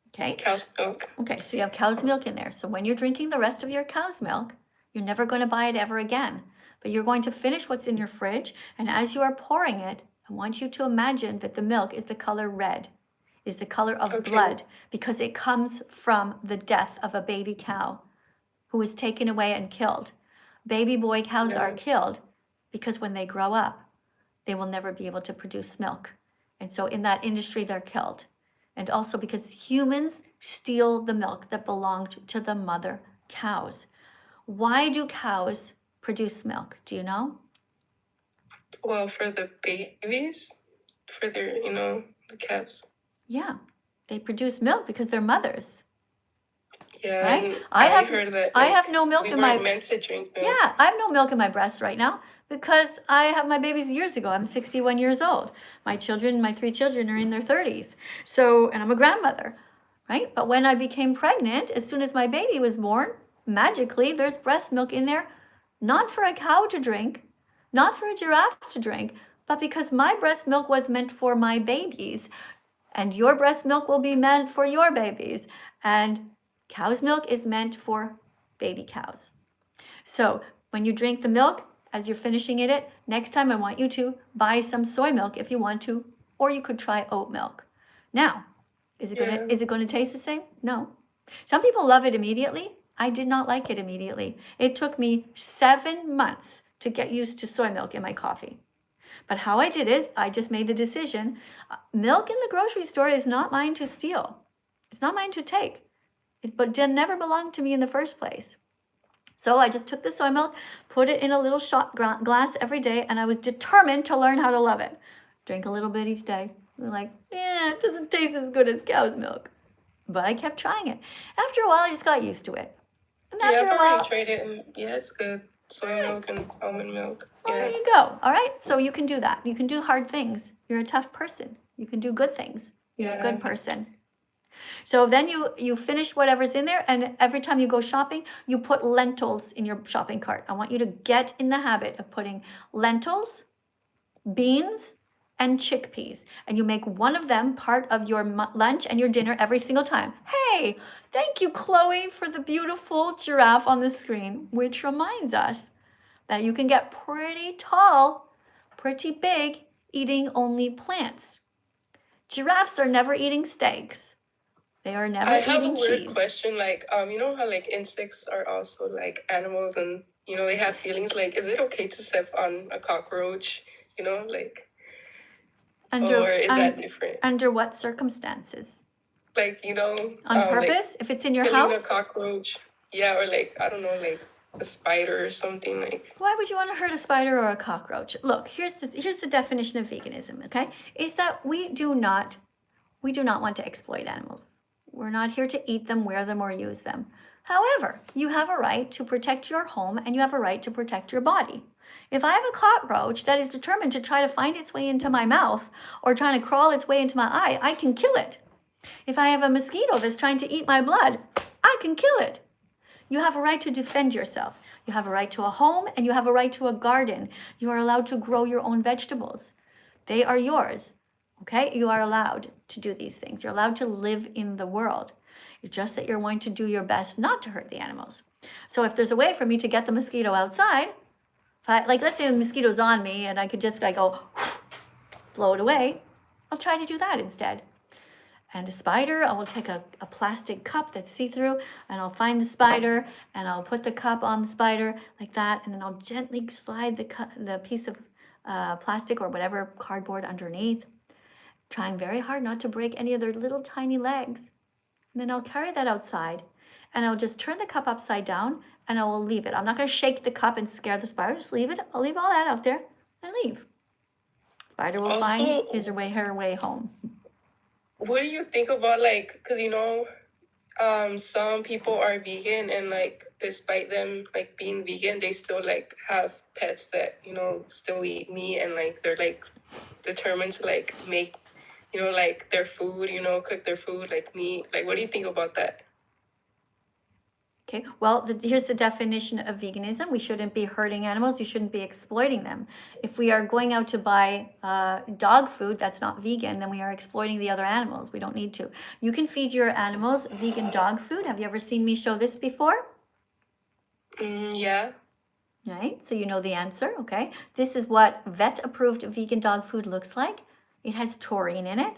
Okay. cow's milk. Okay, so you have cow's milk in there. So when you're drinking the rest of your cow's milk, you're never going to buy it ever again. But you're going to finish what's in your fridge. And as you are pouring it, I want you to imagine that the milk is the color red, is the color of Okay. blood, because it comes from the death of a baby cow who was taken away and killed. Baby boy cows are Yeah. killed because when they grow up, they will never be able to produce milk. And so in that industry, they're killed. And also because humans steal the milk that belonged to the mother cows. Why do cows produce milk? Do you know? Well, for the babies, for their, the calves. Yeah, they produce milk because they're mothers. Yeah, Right? and I I have heard that I like, have no milk we in weren't my meant to drink milk. yeah, I have no milk in my breasts right now because I have my babies years ago. I'm 61 years old. My children, my 3 children are in their 30s. So, and I'm a grandmother, right? But when I became pregnant, as soon as my baby was born, magically there's breast milk in there, not for a cow to drink, not for a giraffe to drink, but because my breast milk was meant for my babies, and your breast milk will be meant for your babies, and cow's milk is meant for baby cows. So when you drink the milk, as you're finishing it, next time I want you to buy some soy milk if you want to, or you could try oat milk. Now, is it gonna taste the same? No. Some people love it immediately. I did not like it immediately. It took me 7 months to get used to soy milk in my coffee. But how I did is I just made the decision. Milk in the grocery store is not mine to steal. It's not mine to take. But never belonged to me in the first place. So I just took the soy milk, put it in a little shot glass every day, and I was determined to learn how to love it. Drink a little bit each day. I'm like, it doesn't taste as good as cow's milk. But I kept trying it. After a while, I just got used to it. And Yeah, after I've a while, already tried it, and yeah, it's good. Soy milk and almond milk. well, Yeah. there you go. All right, so you can do that. You can do hard things. You're a tough person. You can do good things. You're a good person. So then you finish whatever's in there, and every time you go shopping, you put lentils in your shopping cart. I want you to get in the habit of putting lentils, beans, and chickpeas, and you make one of them part of your lunch and your dinner every single time. Hey, thank you, Chloe, for the beautiful giraffe on the screen, which reminds us that you can get pretty tall, pretty big, eating only plants. Giraffes are never eating steaks. They are never I have a eating weird cheese. question. Like, you know how like insects are also like animals, and you know they have feelings. Like, is it okay to step on a cockroach? You know, like, or is that different? Under what circumstances? Like, you know, On purpose? If it's in your killing a house? cockroach. Yeah, or like I don't know, like a spider or something. Like, Why would you want to hurt a spider or a cockroach? Look, here's the definition of veganism, okay? Is that we do not want to exploit animals. We're not here to eat them, wear them, or use them. However, you have a right to protect your home and you have a right to protect your body. If I have a cockroach that is determined to try to find its way into my mouth or trying to crawl its way into my eye, I can kill it. If I have a mosquito that's trying to eat my blood, I can kill it. You have a right to defend yourself. You have a right to a home and you have a right to a garden. You are allowed to grow your own vegetables. They are yours. Okay, you are allowed to do these things. You're allowed to live in the world. It's just that you're going to do your best not to hurt the animals. So if there's a way for me to get the mosquito outside, like let's say the mosquito's on me and I could just like go blow it away, I'll try to do that instead. And a spider, I will take a plastic cup that's see-through and I'll find the spider and I'll put the cup on the spider like that, and then I'll gently slide the piece of plastic or whatever cardboard underneath, trying very hard not to break any of their little tiny legs. And then I'll carry that outside and I'll just turn the cup upside down and I will leave it. I'm not going to shake the cup and scare the spider. Just leave it. I'll leave all that out there and leave. Spider will find her way home. what do you think about like, because you know, some people are vegan and like despite them like being vegan, they still like have pets that you know still eat meat, and like they're like determined to like make, you know, like their food, you know, cook their food like meat. Like, what do you think about that? Okay, well, here's the definition of veganism. We shouldn't be hurting animals. You shouldn't be exploiting them. If we are going out to buy dog food that's not vegan, then we are exploiting the other animals. We don't need to. You can feed your animals vegan dog food. Have you ever seen me show this before? Yeah. Right, so you know the answer, okay? This is what vet-approved vegan dog food looks like. It has taurine in it.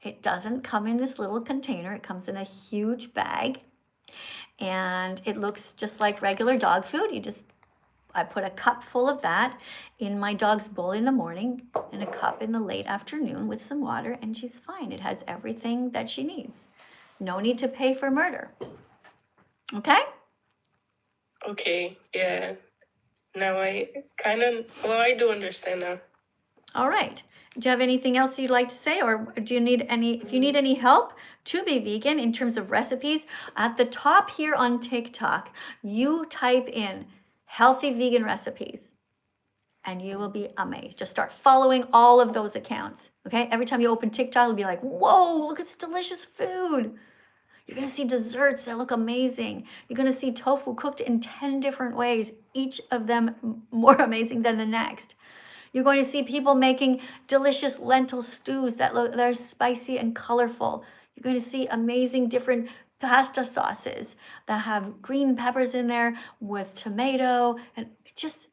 It doesn't come in this little container. It comes in a huge bag. And it looks just like regular dog food. I put a cup full of that in my dog's bowl in the morning and a cup in the late afternoon with some water, and she's fine. It has everything that she needs. No need to pay for murder. Okay? Okay, yeah. Now I do understand now. All right. Do you have anything else you'd like to say, or do you need any, if you need any help to be vegan in terms of recipes, at the top here on TikTok, you type in healthy vegan recipes and you will be amazed. Just start following all of those accounts, okay? Every time you open TikTok, it'll be like, whoa, look at this delicious food. You're gonna see desserts that look amazing. You're gonna see tofu cooked in 10 different ways, each of them more amazing than the next. You're going to see people making delicious lentil stews that are spicy and colorful. You're going to see amazing different pasta sauces that have green peppers in there with tomato and just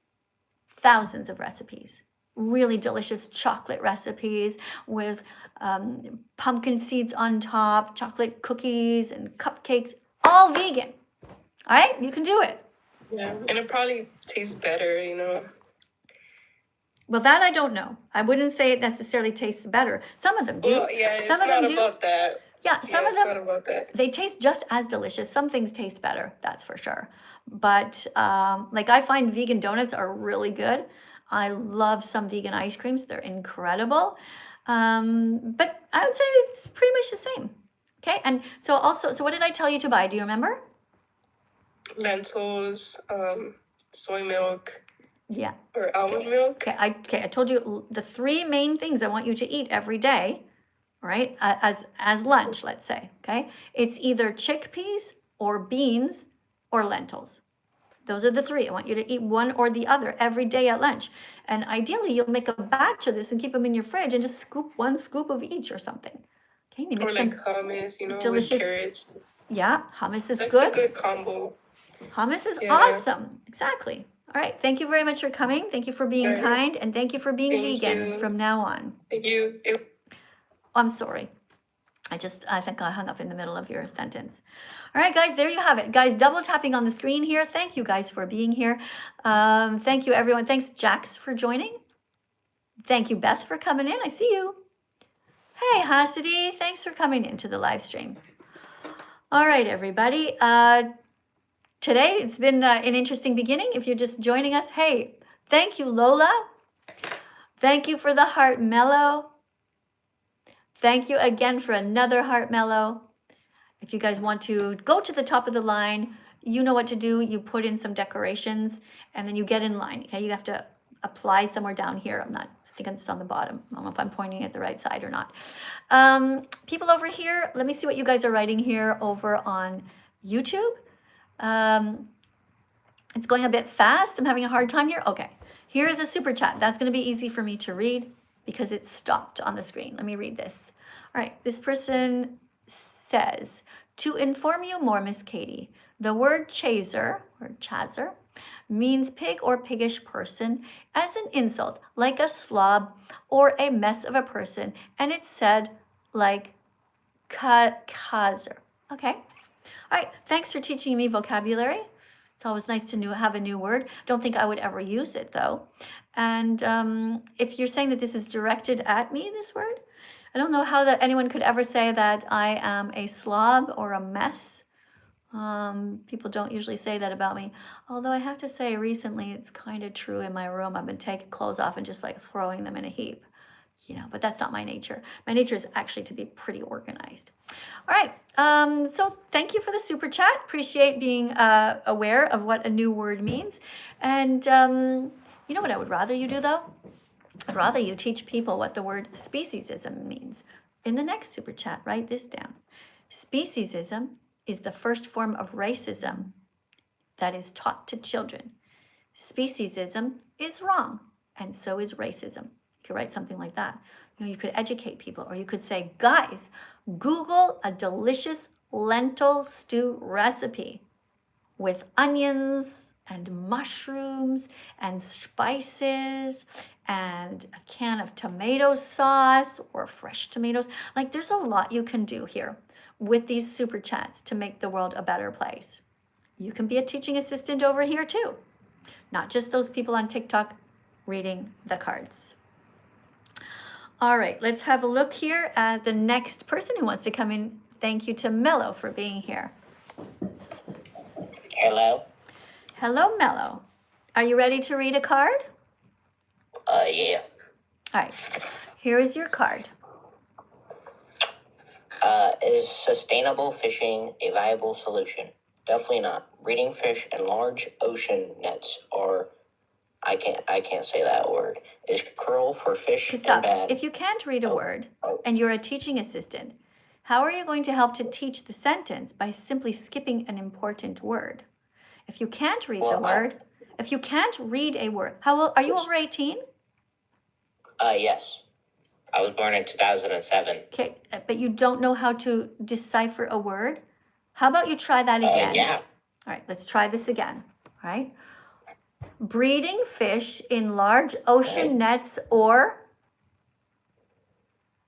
thousands of recipes. Really delicious chocolate recipes with pumpkin seeds on top, chocolate cookies and cupcakes, all vegan. All right, you can do it. Yeah, and it probably tastes better, you know. Well, that I don't know. I wouldn't say it necessarily tastes better. Some of them do. Well, yeah, it's Some of them not do. about that. Yeah, some Yeah, of it's not them, about that. they taste just as delicious. Some things taste better, that's for sure. But like I find vegan donuts are really good. I love some vegan ice creams. They're incredible. But I would say it's pretty much the same. Okay, and so also, so what did I tell you to buy? Do you remember? Lentils, soy milk, Yeah. or almond milk. Okay, I told you the 3 main things I want you to eat every day, right? As lunch, let's say, okay? It's either chickpeas or beans or lentils. Those are the 3. I want you to eat one or the other every day at lunch. And ideally, you'll make a batch of this and keep them in your fridge and just scoop 1 scoop of each or something. Okay, you Or make like some hummus, you know, delicious, with carrots. yeah, hummus is That's good. a good combo. Hummus is Yeah. awesome. Exactly. All right. Thank you very much for coming. Thank you for being Alright. kind, and thank you for being Thank vegan you. from now on. Thank you. I'm sorry. I think I hung up in the middle of your sentence. All right, guys, there you have it. Guys, double tapping on the screen here. Thank you guys for being here. Thank you, everyone. Thanks, Jax, for joining. Thank you, Beth, for coming in. I see you. Hey, Hasidi, thanks for coming into the live stream. All right, everybody. Today, it's been an interesting beginning. If you're just joining us, hey, thank you, Lola. Thank you for the heart mellow. Thank you again for another heart mellow. If you guys want to go to the top of the line, you know what to do. You put in some decorations and then you get in line. Okay, you have to apply somewhere down here. I think it's on the bottom. I don't know if I'm pointing at the right side or not. People over here, let me see what you guys are writing here over on YouTube. It's going a bit fast. I'm having a hard time here. Okay, here is a super chat. That's going to be easy for me to read because it's stopped on the screen. Let me read this. All right, this person says, to inform you more, Miss Katie, the word chaser or chaser means pig or piggish person as an insult, like a slob or a mess of a person, and it's said like kazer. Okay. All right. Thanks for teaching me vocabulary. It's always nice to have a new word. Don't think I would ever use it though. And if you're saying that this is directed at me, this word, I don't know how that anyone could ever say that I am a slob or a mess. People don't usually say that about me. Although I have to say recently it's kind of true in my room. I've been taking clothes off and just like throwing them in a heap. You know, but that's not my nature. My nature is actually to be pretty organized. All right, so thank you for the super chat. Appreciate being aware of what a new word means. And you know what I would rather you do though? I'd rather you teach people what the word speciesism means. In the next super chat, write this down. Speciesism is the first form of racism that is taught to children. Speciesism is wrong, and so is racism. You could write something like that. You know, you could educate people, or you could say, guys, Google a delicious lentil stew recipe with onions and mushrooms and spices and a can of tomato sauce or fresh tomatoes. Like, there's a lot you can do here with these super chats to make the world a better place. You can be a teaching assistant over here too, not just those people on TikTok reading the cards. All right, let's have a look here at the next person who wants to come in. Thank you to Mello for being here. Hello? Hello, Mello. Are you ready to read a card? Yeah. All right, Here is your card. Is sustainable fishing a viable solution? Definitely not. Breeding fish in large ocean nets or I can't say that word. Is cruel for fish and Stop. bad. If you can't read a word and you're a teaching assistant, how are you going to help to teach the sentence by simply skipping an important word? If you can't read the word, if you can't read a word, how old are you? Over 18? Yes. I was born in 2007. Okay, but you don't know how to decipher a word? How about you try that again? Yeah. All right, let's try this again. All right. Breeding fish in large ocean nets or?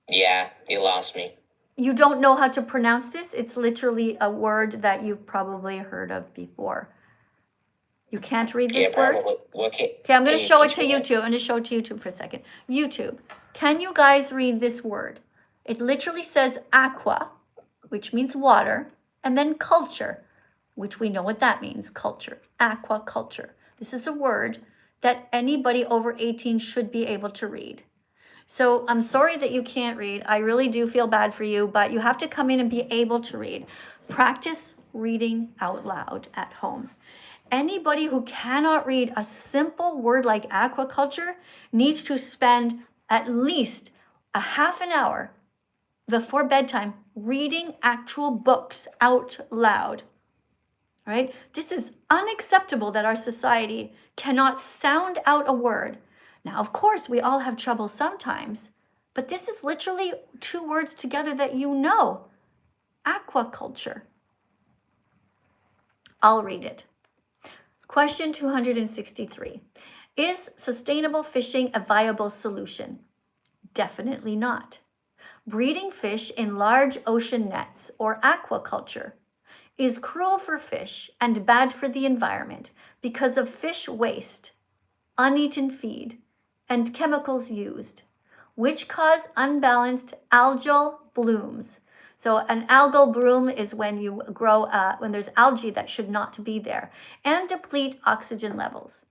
Yeah, you lost me. You don't know how to pronounce this? It's literally a word that you've probably heard of before. You can't read this word? Okay, I'm going to show it to YouTube. I'm going to show it to YouTube for a second. YouTube, can you guys read this word? It literally says aqua, which means water, and then culture, which we know what that means, culture, aquaculture. This is a word that anybody over 18 should be able to read. So I'm sorry that you can't read. I really do feel bad for you, but you have to come in and be able to read. Practice reading out loud at home. Anybody who cannot read a simple word like aquaculture needs to spend at least a half an hour before bedtime reading actual books out loud. Right? This is unacceptable that our society cannot sound out a word. Now, of course, we all have trouble sometimes, but this is literally two words together that you know. Aquaculture. I'll read it. Question 263. Is sustainable fishing a viable solution? Definitely not. Breeding fish in large ocean nets or aquaculture is cruel for fish and bad for the environment because of fish waste, uneaten feed, and chemicals used, which cause unbalanced algal blooms. So an algal bloom is when you grow, when there's algae that should not be there, and deplete oxygen levels.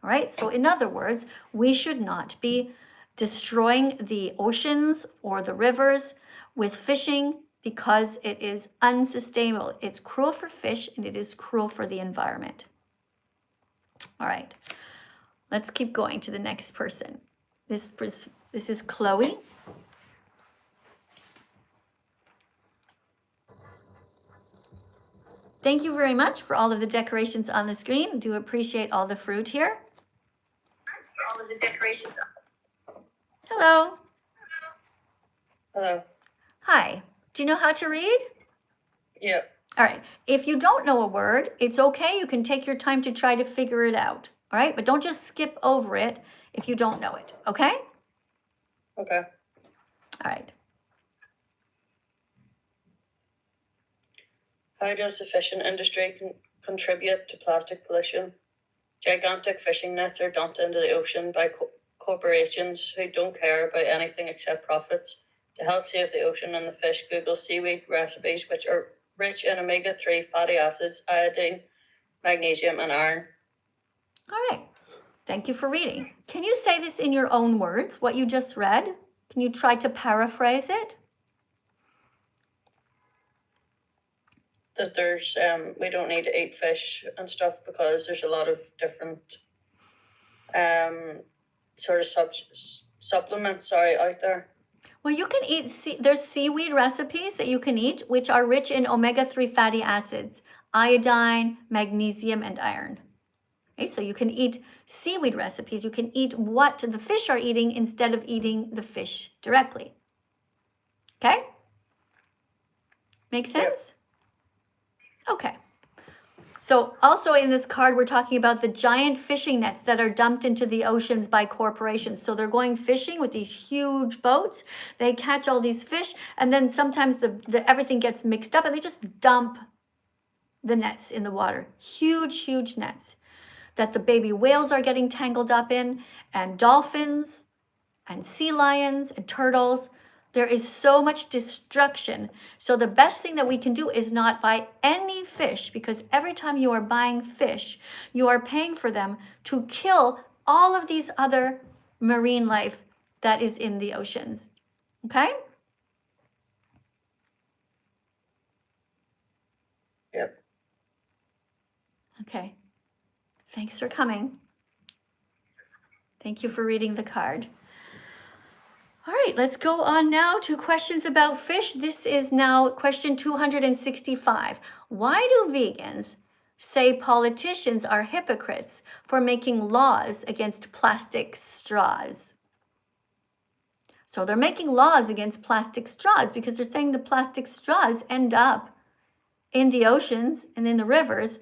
All right, so in other words, we should not be destroying the oceans or the rivers with fishing because it is unsustainable. It's cruel for fish and it is cruel for the environment. All right, let's keep going to the next person. This is Chloe. Thank you very much for all of the decorations on the screen. Do appreciate all the fruit here. For all of the decorations. Hello. Hello. Hi. Do you know how to read? Yeah. All right. If you don't know a word, it's okay. You can take your time to try to figure it out. All right. But don't just skip over it if you don't know it. Okay? Okay. All right. How does the fishing industry contribute to plastic pollution? Gigantic fishing nets are dumped into the ocean by corporations who don't care about anything except profits. To help save the ocean and the fish, Google seaweed recipes which are rich in omega-3 fatty acids, iodine, magnesium, and iron. All right. Thank you for reading. Can you say this in your own words, what you just read? Can you try to paraphrase it? That there's we don't need to eat fish and stuff because there's a lot of different sort of supplements out there. Well, you can eat, there's seaweed recipes that you can eat, which are rich in omega-3 fatty acids, iodine, magnesium, and iron. Okay, so you can eat seaweed recipes. You can eat what the fish are eating instead of eating the fish directly. Okay? Make sense? Okay. So also in this card, we're talking about the giant fishing nets that are dumped into the oceans by corporations. So they're going fishing with these huge boats. They catch all these fish, and then sometimes everything gets mixed up, and they just dump the nets in the water. Huge, huge nets that the baby whales are getting tangled up in, and dolphins, and sea lions, and turtles. There is so much destruction. So the best thing that we can do is not buy any fish, because every time you are buying fish, you are paying for them to kill all of these other marine life that is in the oceans. Okay? Yep. Okay. Thanks for coming. Thank you for reading the card. All right, let's go on now to questions about fish. This is now question 265. Why do vegans say politicians are hypocrites for making laws against plastic straws? So they're making laws against plastic straws because they're saying the plastic straws end up in the oceans and in the rivers,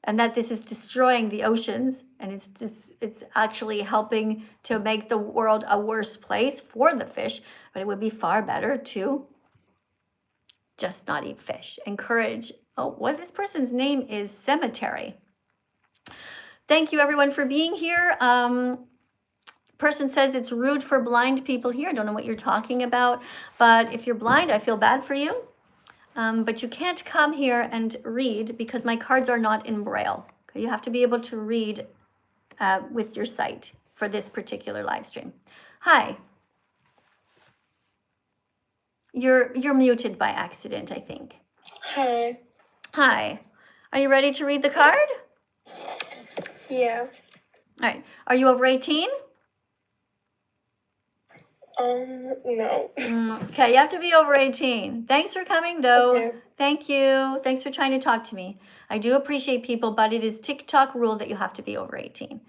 and that this is destroying the oceans, and it's actually helping to make the world a worse place for the fish. But it would be far better to just not eat fish. Encourage, this person's name is Cemetery. Thank you everyone for being here. Person says it's rude for blind people here. I don't know what you're talking about, but if you're blind, I feel bad for you. But you can't come here and read because my cards are not in Braille. You have to be able to read with your sight for this particular live stream. Hi. You're muted by accident, I think. Hi. Hi. Are you ready to read the card? Yeah. All right. Are you over 18? No. Okay, you have to be over 18. Thanks for coming, though. Okay. Thank you. Thanks for trying to talk to me. I do appreciate people, but it is TikTok rule that you have to be over 18.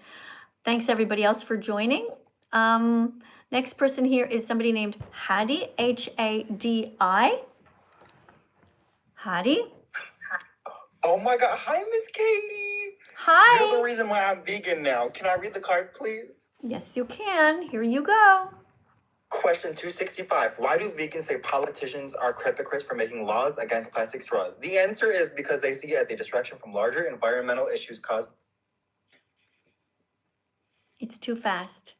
Thanks, everybody else, for joining. Next person here is somebody named Hadi, H-A-D-I. Hadi? Oh my God. Hi, Miss Katie. Hi. You're the reason why I'm vegan now. Can I read the card, please? Yes, you can. Here you go. Question 265. Why do vegans say politicians are hypocrites for making laws against plastic straws? The answer is because they see it as a distraction from larger environmental issues caused. It's too fast.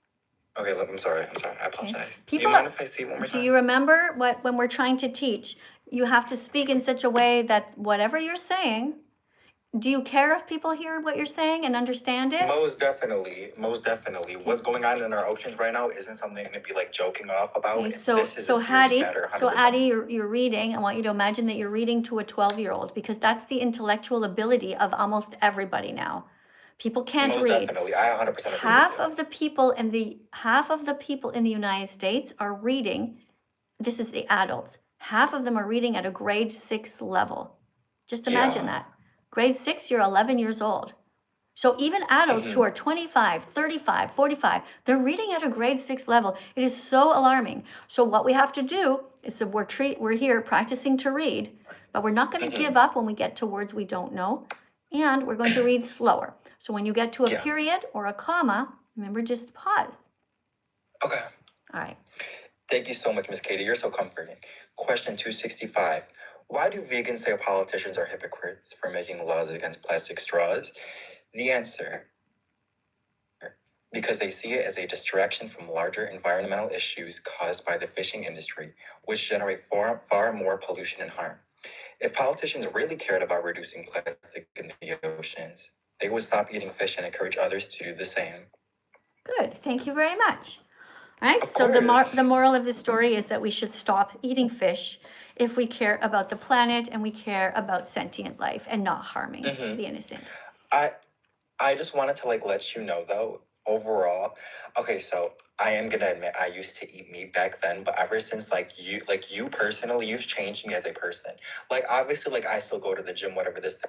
Okay, look, I'm sorry. I apologize. People Do you mind if I see it one more time? Do you remember when we're trying to teach, you have to speak in such a way that whatever you're saying, do you care if people hear what you're saying and understand it? Most definitely. What's going on in our oceans right now isn't something to be like joking off about. Okay, This is a serious Hattie, matter. 100%. so Addie, you're reading. I want you to imagine that you're reading to a 12-year-old because that's the intellectual ability of almost everybody now. People can't Most read. definitely. I 100% agree. Half of the people in the United States are reading. This is the adults. Half of them are reading at a grade 6 level. Just imagine that. Grade 6, you're 11 years old. So even adults who are 25, 35, 45, they're reading at a grade 6 level. It is so alarming. So what we have to do is that we're here practicing to read, but we're not going to give up when we get to words we don't know, and we're going to read slower. So when you get to a period or a comma, remember, just pause. Okay. All right. Thank you so much, Miss Katie. You're so comforting. Question 265. Why do vegans say politicians are hypocrites for making laws against plastic straws? The answer, because they see it as a distraction from larger environmental issues caused by the fishing industry, which generate far more pollution and harm. If politicians really cared about reducing plastic in the oceans, they would stop eating fish and encourage others to do the same. Good. Thank you very much. All right. So the moral of the story is that we should stop eating fish if we care about the planet and we care about sentient life and not harming the innocent. I just wanted to let you know though, overall, okay, so I am gonna admit I used to eat meat back then, but ever since you personally, you've changed me as a person. Obviously I still go to the gym, whatever this.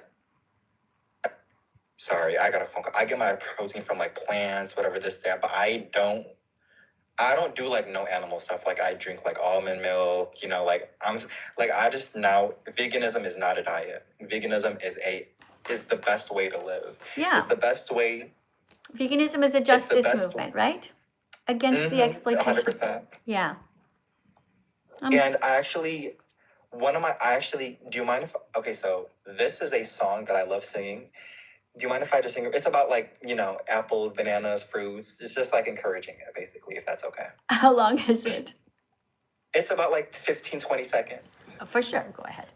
Sorry, I got a phone call. I get my protein from plants, whatever this, that, but I don't do no animal stuff. I drink almond milk, I just now, veganism is not a diet. Veganism is the best way to live. Yeah. It's the best way. Veganism is a justice movement, right? Against the exploitation. 100%. Yeah. And do you mind if, okay, so this is a song that I love singing. Do you mind if I just sing? It's about apples, bananas, fruits. It's just encouraging it, basically, if that's okay. How long is it? It's about 15, 20 seconds. Oh, for sure. Go ahead.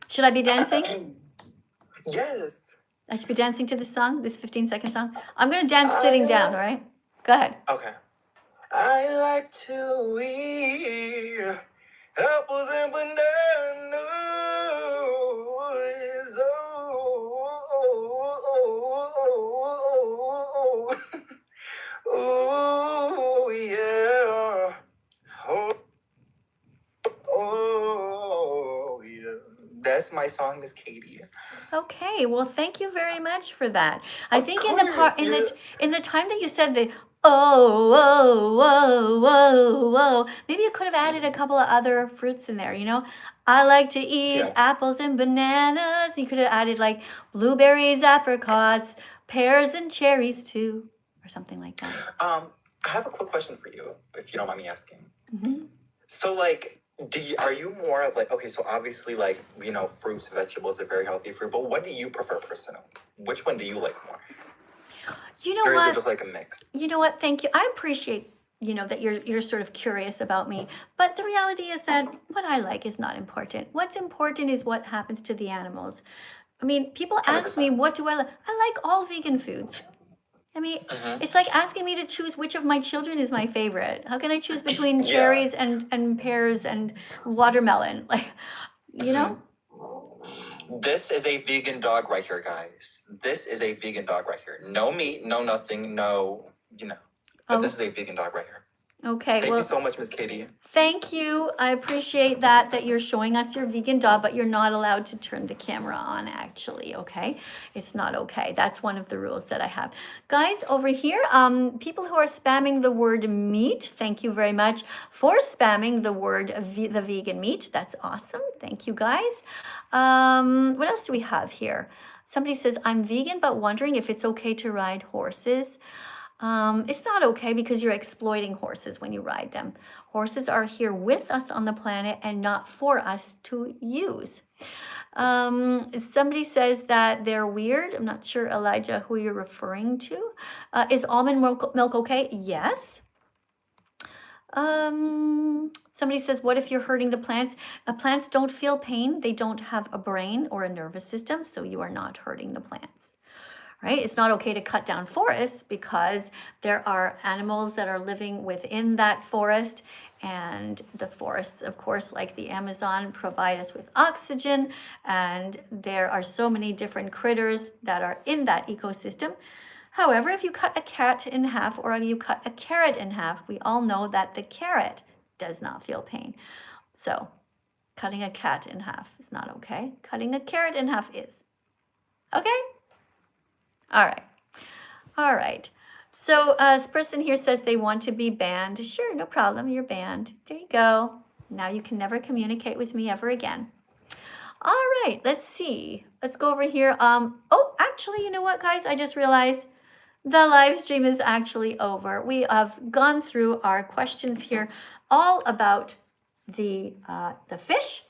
Should I be dancing? Yes. I should be dancing to this song, this 15-second song? I'm going to dance sitting down, all right? Go ahead. Okay. I like to eat apples and bananas. Oh, yeah. Oh, yeah. That's my song, Miss Katie. Okay, well, thank you very much for that. I Of think in the part course, in the time that you said the oh, whoa, whoa, whoa, whoa, maybe you could have added a couple of other fruits in there, you know? I like to eat Yeah. apples and bananas. You could have added like blueberries, apricots, pears and cherries too, or something like that. I have a quick question for you, if you don't mind me asking. Mm-hmm. So, like, are you more of like, okay, so obviously, like, you know, fruits, vegetables are very healthy for you, but what do you prefer personally? Which one do you like more? You know Or is what? it just like a mix? You know what? Thank you. I appreciate, you know, that you're sort of curious about me. But the reality is that what I like is not important. What's important is what happens to the animals. I mean, people ask me, 100%. what do I like? I like all vegan foods. I mean, it's like asking me to choose which of my children is my favorite. How can I choose between Yeah. cherries and pears and watermelon? Like, you know? This is a vegan dog right here, guys. This is a vegan dog right here. No meat, no nothing, no, you know. But this is a vegan dog right here. Okay. Thank well, you so much, Miss Katie. Thank you. I appreciate that you're showing us your vegan dog, but you're not allowed to turn the camera on actually, okay? It's not okay. That's one of the rules that I have. Guys, over here, people who are spamming the word meat, thank you very much for spamming the word the vegan meat. That's awesome. Thank you, guys. What else do we have here? Somebody says, I'm vegan, but wondering if it's okay to ride horses. It's not okay because you're exploiting horses when you ride them. Horses are here with us on the planet and not for us to use. Somebody says that they're weird. I'm not sure, Elijah, who you're referring to. Is almond milk okay? Yes. Somebody says, what if you're hurting the plants? Plants don't feel pain. They don't have a brain or a nervous system, so you are not hurting the plants. Right? It's not okay to cut down forests because there are animals that are living within that forest, and the forests, of course, like the Amazon, provide us with oxygen, and there are so many different critters that are in that ecosystem. However, if you cut a cat in half or you cut a carrot in half, we all know that the carrot does not feel pain. So cutting a cat in half is not okay. Cutting a carrot in half is. Okay? All right. All right. So this person here says they want to be banned. Sure, no problem. You're banned. There you go. Now you can never communicate with me ever again. All right. Let's see. Let's go over here. Oh, actually, you know what, guys? I just realized the live stream is actually over. We have gone through our questions here all about the fish.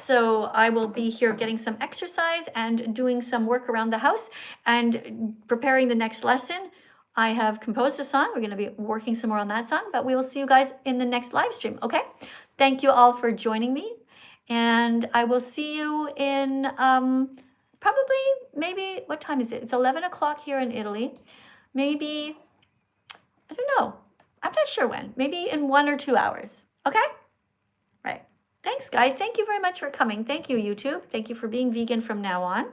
So I will be here getting some exercise and doing some work around the house and preparing the next lesson. I have composed a song. We're going to be working some more on that song, but we will see you guys in the next live stream. Okay. Thank you all for joining me. And I will see you in probably, maybe, what time is it? It's 11 o'clock here in Italy. Maybe, I don't know. I'm not sure when. Maybe in 1 or 2 hours. Okay? Right. Thanks, guys. Thank you very much for coming. Thank you, YouTube. Thank you for being vegan from now on.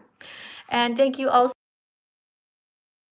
And thank you also.